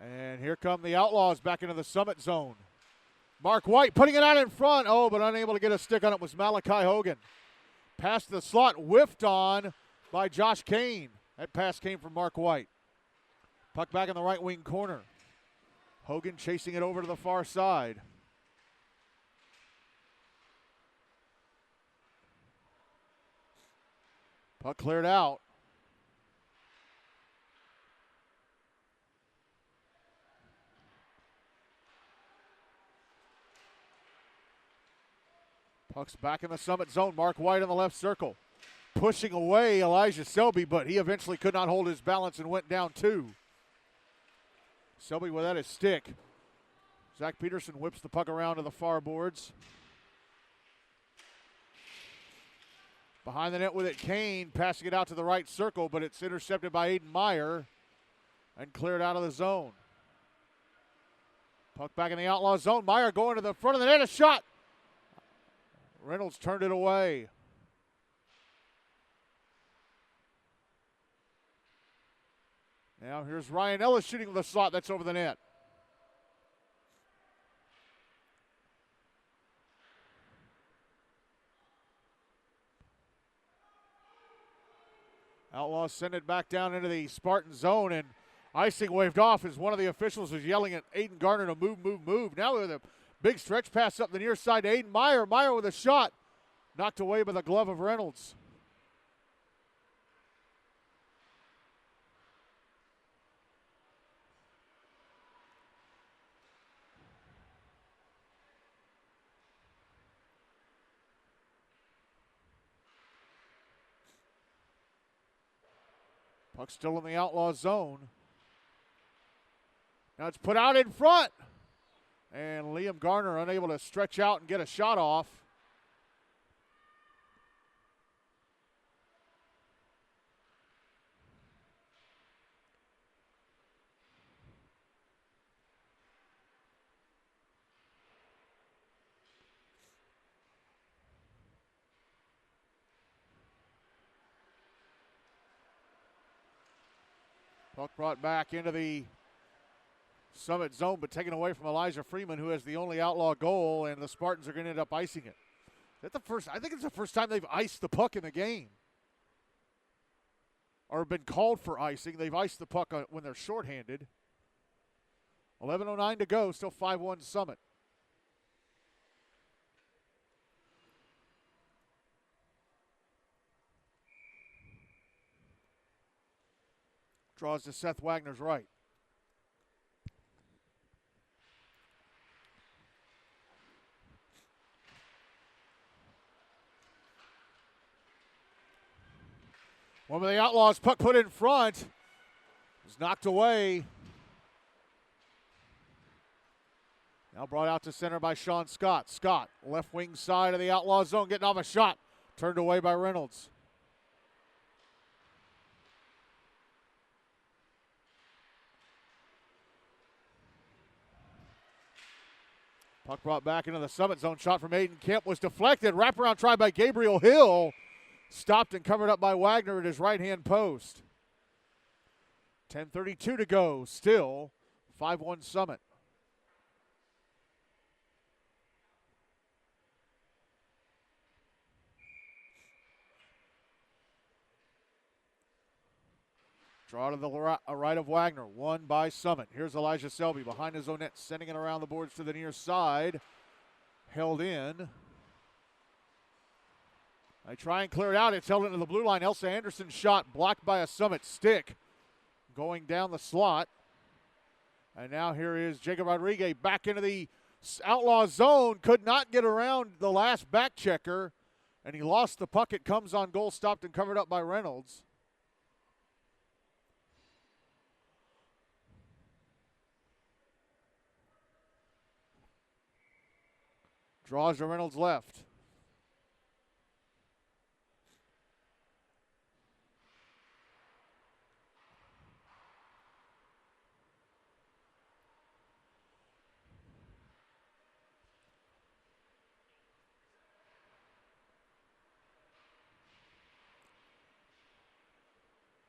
And here come the Outlaws back into the Summit zone. Mark White putting it out in front. Oh, but unable to get a stick on it was Malachi Hogan. Past the slot, whiffed on by Josh Kane. That pass came from Mark White. Puck back in the right wing corner. Hogan chasing it over to the far side. Puck cleared out. Puck's back in the Summit zone. Mark White in the left circle. Pushing away Elijah Selby, but he eventually could not hold his balance and went down 2. Selby without his stick. Zach Peterson whips the puck around to the far boards. Behind the net with it, Kane passing it out to the right circle, but it's intercepted by Aiden Meyer and cleared out of the zone. Puck back in the Outlaw zone. Meyer going to the front of the net, a shot. Reynolds turned it away. Now here's Ryan Ellis shooting the slot that's over the net. Outlaws send it back down into the Spartan zone, and icing waved off as one of the officials was yelling at Aiden Garner to move, move, move. Now with a big stretch pass up the near side to Aiden Meyer. Meyer with a shot. Knocked away by the glove of Reynolds. Puck still in the Outlaw zone. Now it's put out in front. And Liam Garner unable to stretch out and get a shot off. Puck brought back into the Summit zone, but taken away from Elijah Freeman, who has the only Outlaw goal, and the Spartans are going to end up icing it. I think it's the first time they've iced the puck in the game, or been called for icing. They've iced the puck when they're shorthanded. 11:09 to go, still 5-1 Summit. Draws to Seth Wagner's right. One of the Outlaws, puck put in front, was knocked away. Now brought out to center by Sean Scott. Scott, left wing side of the Outlaw zone, getting off a shot. Turned away by Reynolds. Puck brought back into the Summit zone. Shot from Aiden Kemp was deflected. Wraparound try by Gabriel Hill. Stopped and covered up by Wagner at his right-hand post. 10:32 to go. Still 5-1 Summit. Draw to the right of Wagner. Won by Summit. Here's Elijah Selby behind his own net, sending it around the boards to the near side. Held in. They try and clear it out. It's held into the blue line. Elsa Anderson's shot blocked by a Summit stick going down the slot. And now here is Jacob Rodriguez back into the Outlaw zone. Could not get around the last back checker, and he lost the puck. It comes on goal, stopped and covered up by Reynolds. Draws to Reynolds left.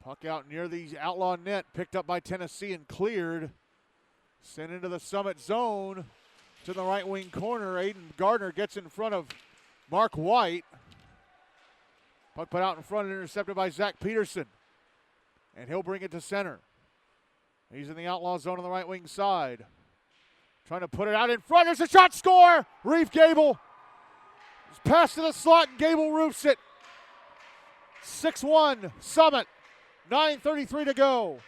Puck out near the Outlaw net, picked up by Tennessee and cleared. Sent into the Summit zone to the right wing corner. Aiden Gardner gets in front of Mark White. Puck put out in front and intercepted by Zach Peterson. And he'll bring it to center. He's in the Outlaw zone on the right wing side. Trying to put it out in front. There's a shot, score! Reeve Gable. It's passed to the slot and Gable roofs it. 6-1 Summit. 9:33 to go.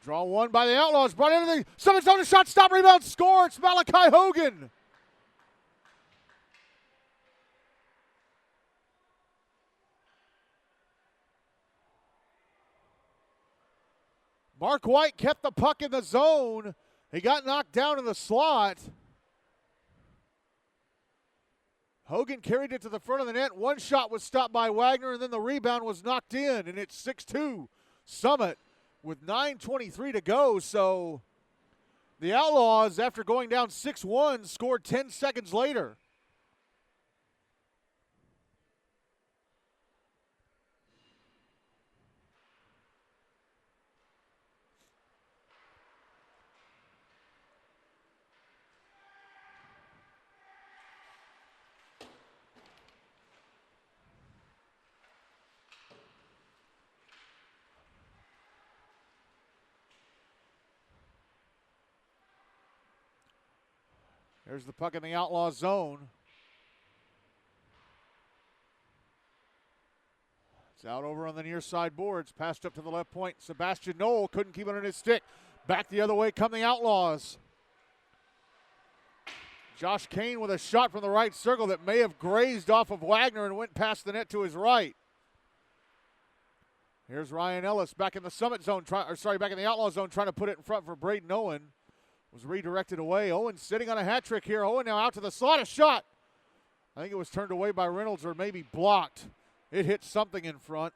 Draw one by the Outlaws. Brought into the Summit zone. Shot, stop, rebound, score. It's Malachi Hogan. Mark White kept the puck in the zone. He got knocked down in the slot. Hogan carried it to the front of the net. One shot was stopped by Wagner, and then the rebound was knocked in, and it's 6-2 Summit with 9:23 to go. So the Outlaws, after going down 6-1, scored 10 seconds later. There's the puck in the Outlaw zone. It's out over on the near side boards. Passed up to the left point. Sebastian Knoll couldn't keep it on his stick. Back the other way come the Outlaws. Josh Kane with a shot from the right circle that may have grazed off of Wagner and went past the net to his right. Here's Ryan Ellis back in the Summit zone, back in the Outlaw zone, trying to put it in front for Brayden Owen. Was redirected away. Owen sitting on a hat trick here. Owen now out to the slot, a shot. I think it was turned away by Reynolds or maybe blocked. It hit something in front.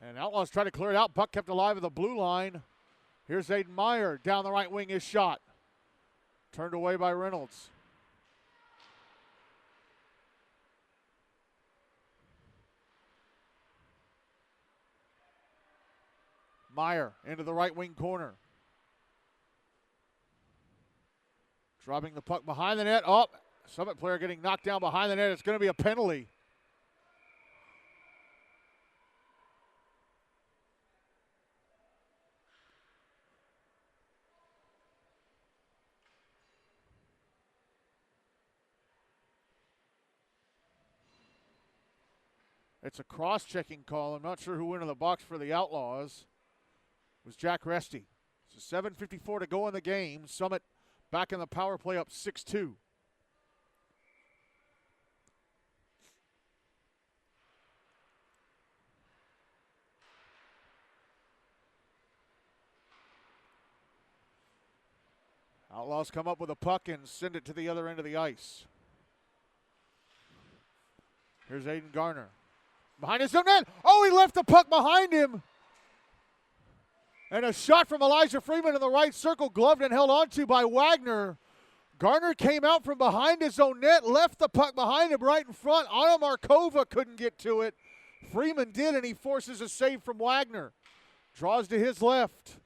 And Outlaws try to clear it out. Puck kept alive at the blue line. Here's Aiden Meyer down the right wing, his shot. Turned away by Reynolds. Meyer into the right wing corner. Dropping the puck behind the net. Oh, Summit player getting knocked down behind the net. It's going to be a penalty. It's a cross-checking call. I'm not sure who went in the box for the Outlaws. It was Jack Resty. So 7:54 to go in the game. Summit back in the power play up 6-2. Outlaws come up with a puck and send it to the other end of the ice. Here's Aiden Garner. Behind his own net. Oh, he left the puck behind him. And a shot from Elijah Freeman in the right circle, gloved and held onto by Wagner. Garner came out from behind his own net, left the puck behind him right in front. Anna Markova couldn't get to it. Freeman did, and he forces a save from Wagner. Draws to his left.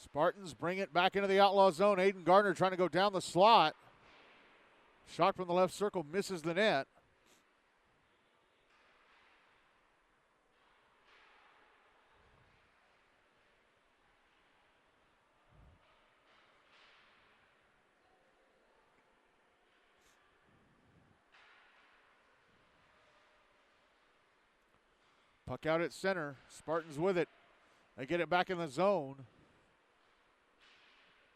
Spartans bring it back into the Outlaw zone. Aiden Gardner trying to go down the slot. Shot from the left circle, misses the net. Puck out at center. Spartans with it. They get it back in the zone.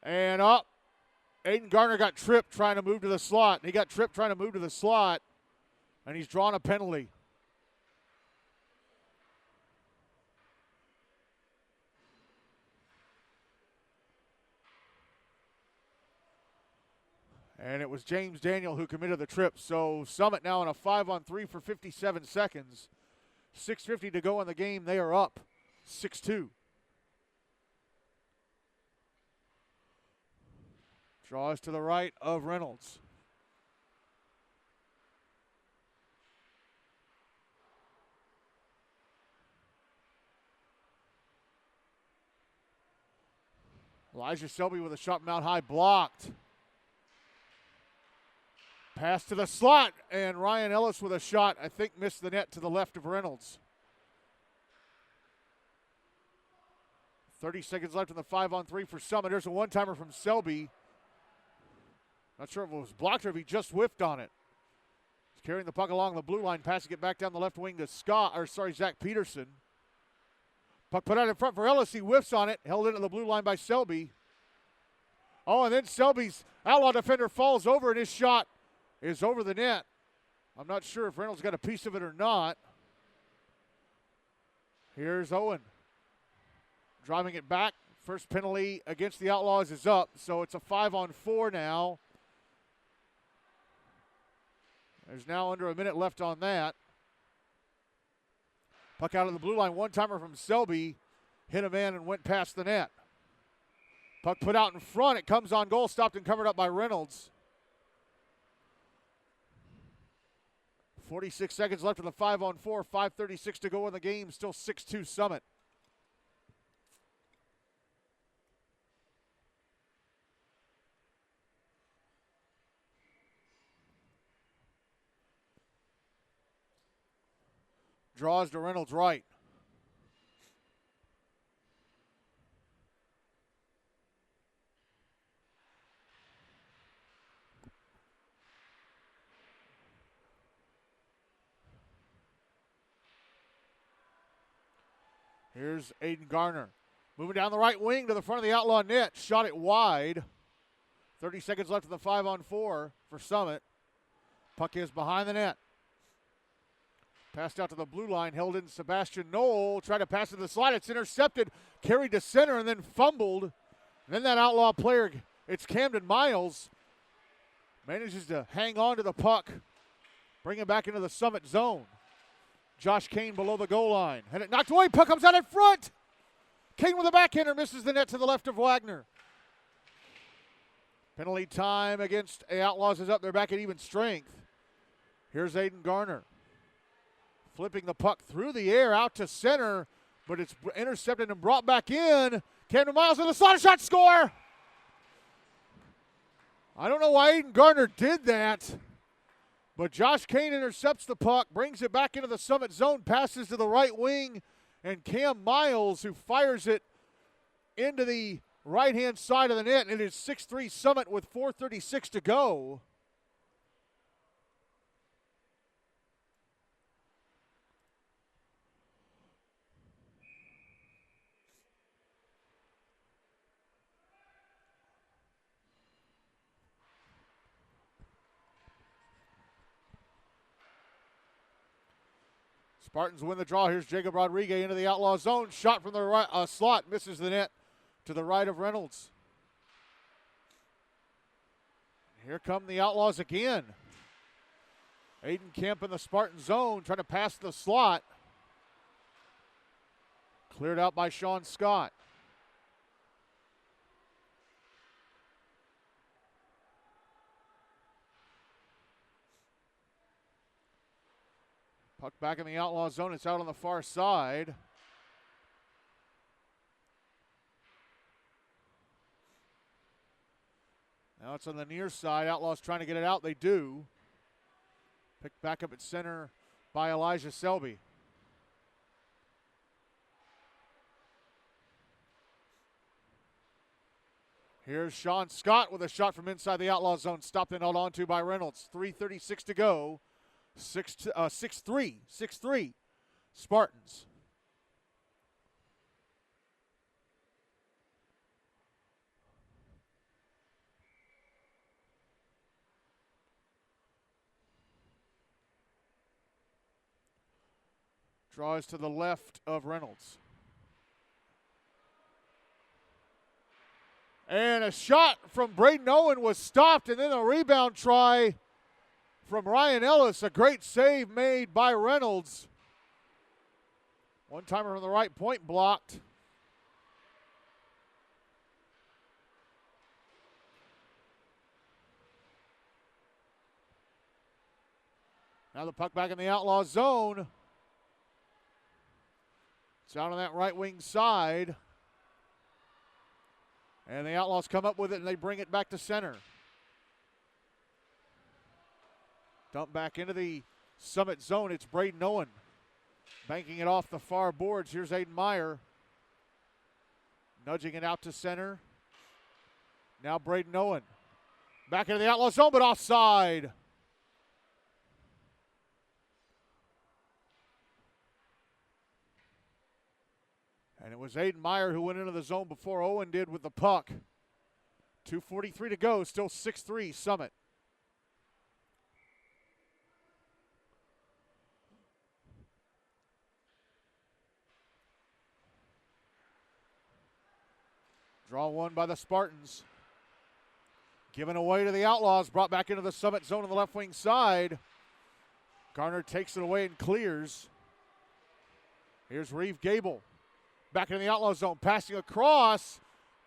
And up. Aiden Garner got tripped trying to move to the slot. He got tripped trying to move to the slot, and he's drawn a penalty. And it was James Daniel who committed the trip. So Summit now on a 5-on-3 for 57 seconds. 6:50 to go in the game. They are up 6-2. Draws to the right of Reynolds. Elijah Selby with a shot from out high, blocked. Pass to the slot, and Ryan Ellis with a shot, I think missed the net to the left of Reynolds. 30 seconds left in the 5-on-3 for Summit. There's a one-timer from Selby. Not sure if it was blocked or if he just whiffed on it. He's carrying the puck along the blue line, passing it back down the left wing to Zach Peterson. Puck put out in front for Ellis. He whiffs on it, held into the blue line by Selby. Oh, and then Selby's Outlaw defender falls over, and his shot is over the net. I'm not sure if Reynolds got a piece of it or not. Here's Owen. Driving it back. First penalty against the Outlaws is up, so it's a 5-on-4 now. There's now under a minute left on that. Puck out of the blue line. One-timer from Selby. Hit a man and went past the net. Puck put out in front. It comes on goal. Stopped and covered up by Reynolds. 46 seconds left in the 5-on-4. 5:36 to go in the game. Still 6-2 Summit. Draws to Reynolds right. Here's Aiden Garner. Moving down the right wing to the front of the Outlaw net. Shot it wide. 30 seconds left in the 5-on-4 for Summit. Puck is behind the net. Passed out to the blue line. Held in Sebastian Knoll. Tried to pass it to the slot. It's intercepted. Carried to center and then fumbled. And then that Outlaw player, it's Camden Miles, manages to hang on to the puck. Bring it back into the Summit zone. Josh Kane below the goal line. And it knocked away. Puck comes out in front. Kane with a backhander misses the net to the left of Wagner. Penalty time against the Outlaws is up. They're back at even strength. Here's Aiden Garner. Flipping the puck through the air out to center, but it's intercepted and brought back in. Camden Miles with a slot shot, score! I don't know why Aiden Garner did that, but Josh Kane intercepts the puck, brings it back into the Summit zone, passes to the right wing, and Cam Miles, who fires it into the right-hand side of the net. It is 6-3 Summit with 4:36 to go. Spartans win the draw. Here's Jacob Rodriguez into the Outlaw zone. Shot from the right slot. Misses the net to the right of Reynolds. Here come the Outlaws again. Aiden Kemp in the Spartan zone. Trying to pass the slot. Cleared out by Sean Scott. Puck back in the Outlaw zone. It's out on the far side. Now it's on the near side. Outlaws trying to get it out. They do. Picked back up at center by Elijah Selby. Here's Sean Scott with a shot from inside the Outlaw zone. Stopped and held on to by Reynolds. 3:36 to go. 6-3 Spartans. Draws to the left of Reynolds. And a shot from Brayden Owen was stopped, and then a rebound try from Ryan Ellis. A great save made by Reynolds. One-timer from the right point blocked. Now the puck back in the Outlaw zone. It's out on that right wing side. And the Outlaws come up with it and they bring it back to center. Dump back into the Summit zone. It's Brayden Owen. Banking it off the far boards. Here's Aiden Meyer. Nudging it out to center. Now Brayden Owen. Back into the Outlaw zone, but offside. And it was Aiden Meyer who went into the zone before Owen did with the puck. 2:43 to go. Still 6-3 Summit. Draw one by the Spartans. Given away to the Outlaws. Brought back into the Summit zone on the left wing side. Garner takes it away and clears. Here's Reeve Gable. Back into the Outlaw zone. Passing across.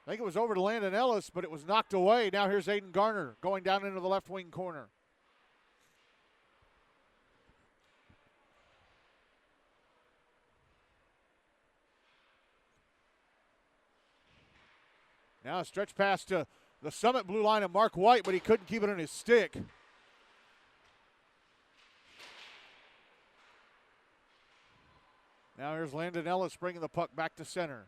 I think it was over to Landon Ellis, but it was knocked away. Now here's Aiden Garner going down into the left wing corner. Now a stretch pass to the Summit blue line of Mark White, but he couldn't keep it on his stick. Now here's Landon Ellis bringing the puck back to center.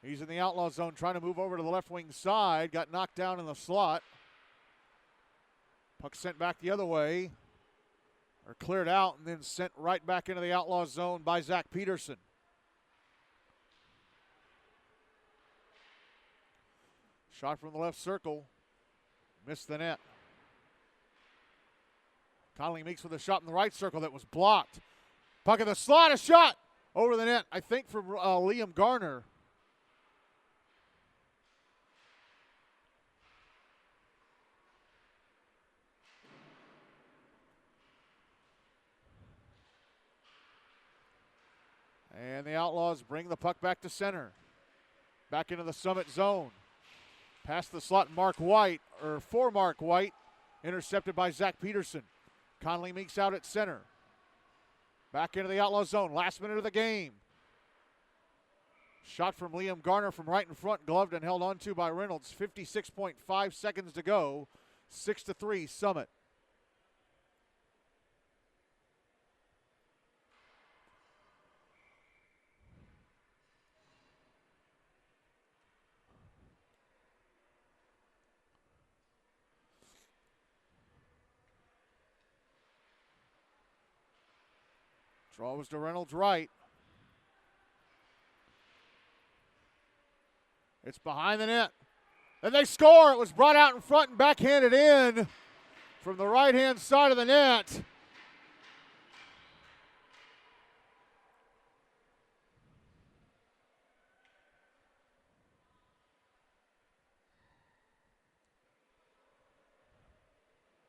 He's in the Outlaw zone trying to move over to the left wing side. Got knocked down in the slot. Puck sent back the other way. Or cleared out and then sent right back into the Outlaw zone by Zach Peterson. Shot from the left circle. Missed the net. Conley Meeks with a shot in the right circle that was blocked. Puck in the slot, a shot over the net, I think, from Liam Garner. And the Outlaws bring the puck back to center. Back into the Summit zone. Past the slot, for Mark White. Intercepted by Zach Peterson. Conley Meeks out at center. Back into the Outlaw zone. Last minute of the game. Shot from Liam Garner from right in front. Gloved and held on to by Reynolds. 56.5 seconds to go. 6-3 Summit. Draw was to Reynolds right. It's behind the net. And they score. It was brought out in front and backhanded in from the right-hand side of the net.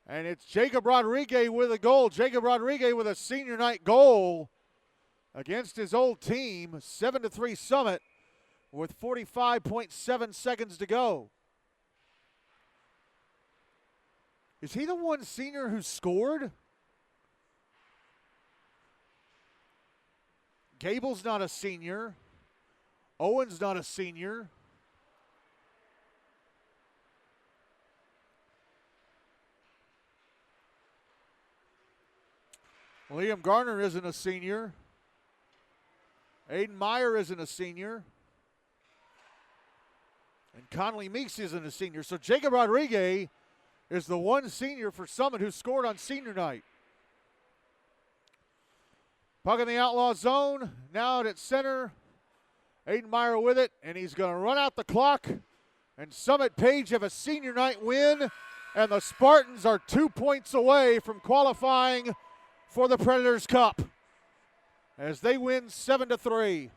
And it's Jacob Rodriguez with a goal. Jacob Rodriguez with a senior night goal against his old team. 7-3 Summit with 45.7 seconds to go. Is he the one senior who scored? Gable's not a senior. Owen's not a senior. Liam Garner isn't a senior. Aiden Meyer isn't a senior. And Conley Meeks isn't a senior. So Jacob Rodriguez is the one senior for Summit who scored on senior night. Puck in the Outlaw zone. Now out at center. Aiden Meyer with it. And he's going to run out the clock. And Summit Page have a senior night win. And the Spartans are 2 points away from qualifying for the Predators Cup as they win 7-3.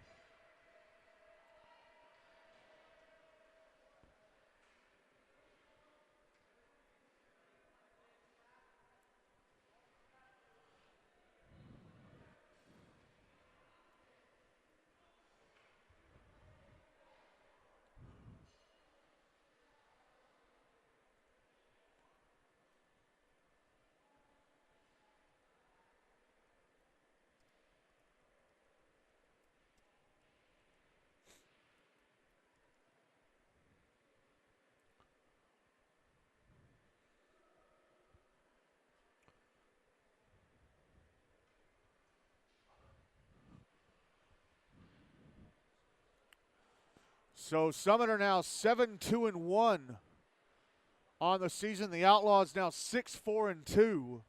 So Summit are now 7-2-1 on the season. The Outlaws now 6-4-2.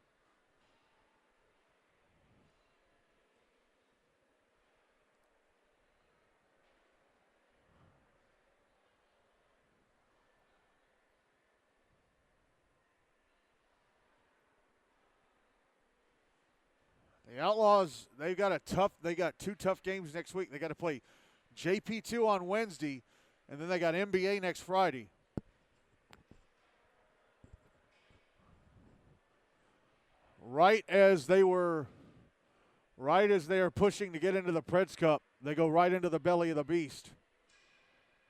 The Outlaws, they got two tough games next week. They got to play JP2 on Wednesday, and then they got NBA next Friday. Right as they are pushing to get into the Preds Cup, they go right into the belly of the beast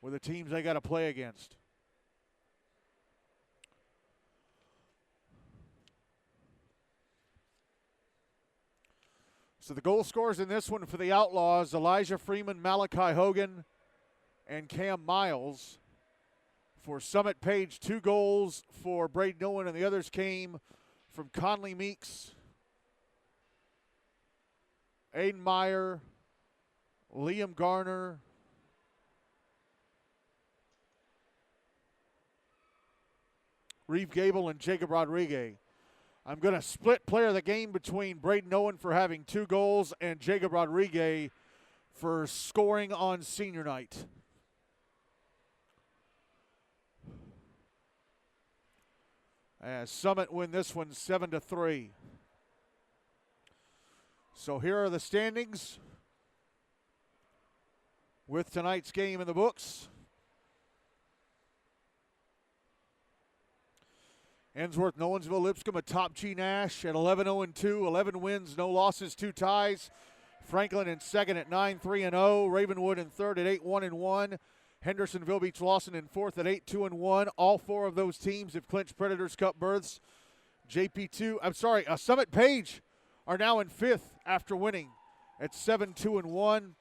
with the teams they got to play against. So the goal scorers in this one for the Outlaws, Elijah Freeman, Malachi Hogan, and Cam Miles. For Summit Page, 2 goals for Brayden Owen, and the others came from Conley Meeks, Aiden Meyer, Liam Garner, Reeve Gable, and Jacob Rodriguez. I'm going to split player of the game between Brayden Owen for having 2 goals and Jacob Rodriguez for scoring on senior night. As Summit win this one 7-3. So here are the standings with tonight's game in the books. Ensworth, Nolensville, Lipscomb atop GNASH at 11-0-2, 11 wins, no losses, 2 ties. Franklin in second at 9-3-0. Ravenwood in third at 8-1-1. Hendersonville beats Lawson in fourth at 8-2-1. All 4 of those teams have clinched Predators Cup berths. Summit Page are now in fifth after winning at 7-2-1.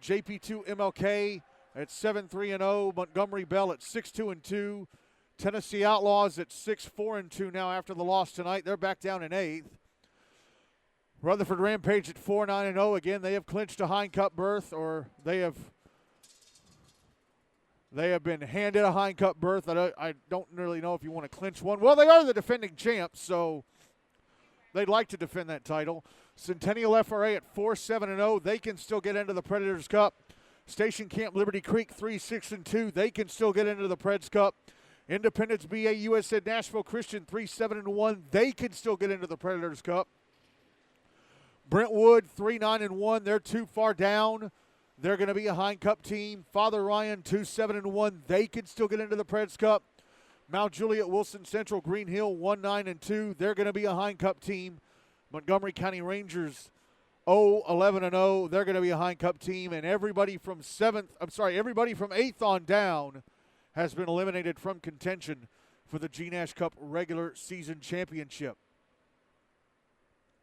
JP2 MLK at 7-3-0. Montgomery Bell at 6-2-2. Tennessee Outlaws at 6-4-2 now after the loss tonight. They're back down in 8th. Rutherford Rampage at 4-9-0. Again, they have clinched a Hein Cup berth, or they have been handed a Hein Cup berth. I don't really know if you want to clinch one. Well, they are the defending champs, so they'd like to defend that title. Centennial FRA at 4-7-0. They can still get into the Predators Cup. Station Camp Liberty Creek 3-6-2. They can still get into the Preds Cup. Independence BA USA Nashville Christian 3-7-1. They can still get into the Predators Cup. Brentwood 3-9-1. They're too far down. They're going to be a Hein Cup team. Father Ryan 2-7-1. They can still get into the Preds Cup. Mount Juliet, Wilson Central, Green Hill 1-9-2. They're going to be a Hein Cup team. Montgomery County Rangers 0-11-0. They're going to be a Hein Cup team. And everybody from 8th on down has been eliminated from contention for the GNASH Cup regular season championship.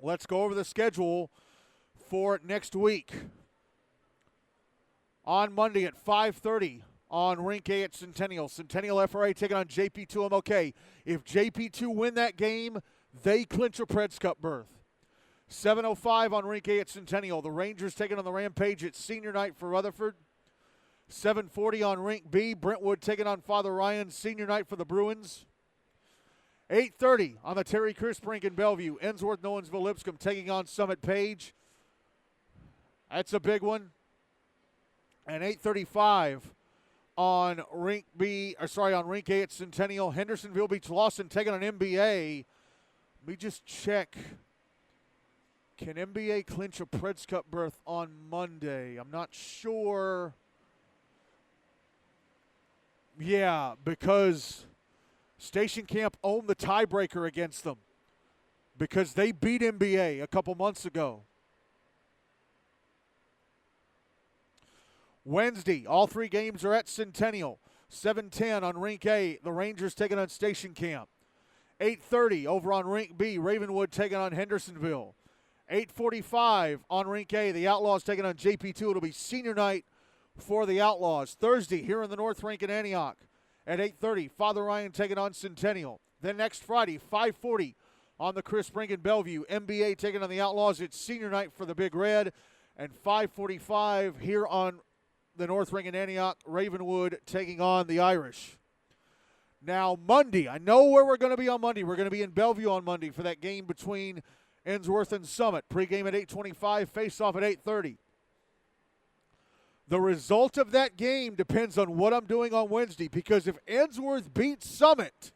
Let's go over the schedule for next week. On Monday at 5:30 on Rink A at Centennial. Centennial FRA taking on JP2 MLK. If JP2 win that game, they clinch a Preds Cup berth. 7:05 on Rink A at Centennial. The Rangers taking on the Rampage at senior night for Rutherford. 7:40 on Rink B. Brentwood taking on Father Ryan, senior night for the Bruins. 8:30 on the Terry Crisp rink in Bellevue. Ensworth, Nolensville, Lipscomb taking on Summit Page. That's a big one. And 8:35 on Rink A at Centennial. Hendersonville beats Lawson taking on MBA. Let me just check. Can MBA clinch a Preds Cup berth on Monday? I'm not sure. Yeah, because Station Camp owned the tiebreaker against them because they beat MBA a couple months ago. Wednesday, all 3 games are at Centennial. 7:10 on Rink A, the Rangers taking on Station Camp. 8:30 over on Rink B, Ravenwood taking on Hendersonville. 8:45 on Rink A, the Outlaws taking on JP2. It'll be senior night for the Outlaws. Thursday here in the North Rink in Antioch at 8:30, Father Ryan taking on Centennial. Then next Friday, 5:40 on the Crisp rink in Bellevue, MBA taking on the Outlaws. It's senior night for the Big Red. And 5:45 here on the North Rink in Antioch, Ravenwood taking on the Irish. Now Monday, I know where we're going to be on Monday. We're going to be in Bellevue on Monday for that game between Ensworth and Summit. Pregame at 8:25, face-off at 8:30. The result of that game depends on what I'm doing on Wednesday, because if Ensworth beats Summit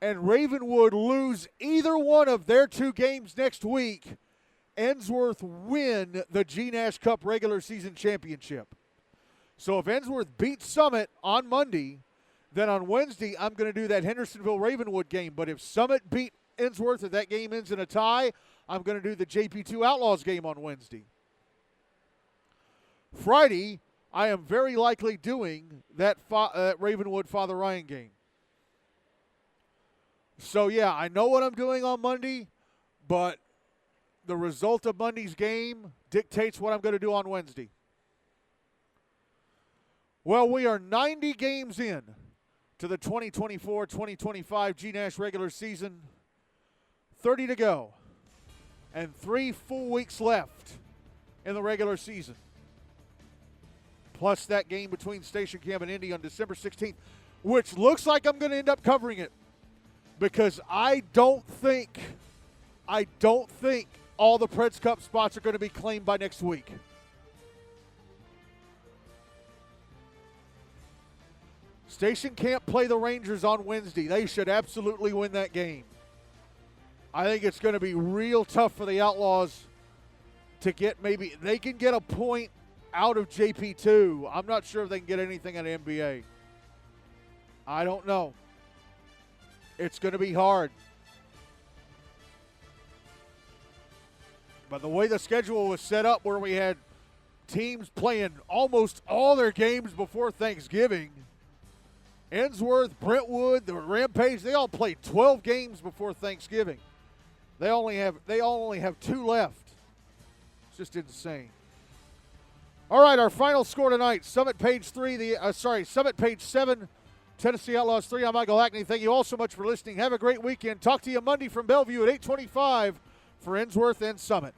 and Ravenwood lose either one of their 2 games next week, Ensworth win the GNASH Cup regular season championship. So if Ensworth beats Summit on Monday, then on Wednesday I'm going to do that Hendersonville-Ravenwood game. But if Summit beat Ensworth and that game ends in a tie, I'm going to do the JP2 Outlaws game on Wednesday. Friday, I am very likely doing that Ravenwood Father Ryan game. So, yeah, I know what I'm doing on Monday, but the result of Monday's game dictates what I'm going to do on Wednesday. Well, we are 90 games in to the 2024-2025 GNASH regular season. 30 to go. And 3 full weeks left in the regular season. Plus that game between Station Camp and Indy on December 16th, which looks like I'm going to end up covering it, because I don't think all the Preds Cup spots are going to be claimed by next week. Station can't play the Rangers on Wednesday. They should absolutely win that game. I think it's going to be real tough for the Outlaws to get maybe – they can get a point out of JP2. I'm not sure if they can get anything out of NBA. I don't know. It's going to be hard. But the way the schedule was set up where we had teams playing almost all their games before Thanksgiving, Ensworth, Brentwood, the Rampage, they all played 12 games before Thanksgiving. They all only have 2 left. It's just insane. All right, our final score tonight, Summit Page 7, Tennessee Outlaws 3. I'm Michael Hackney. Thank you all so much for listening. Have a great weekend. Talk to you Monday from Bellevue at 8:25 for Ensworth and Summit.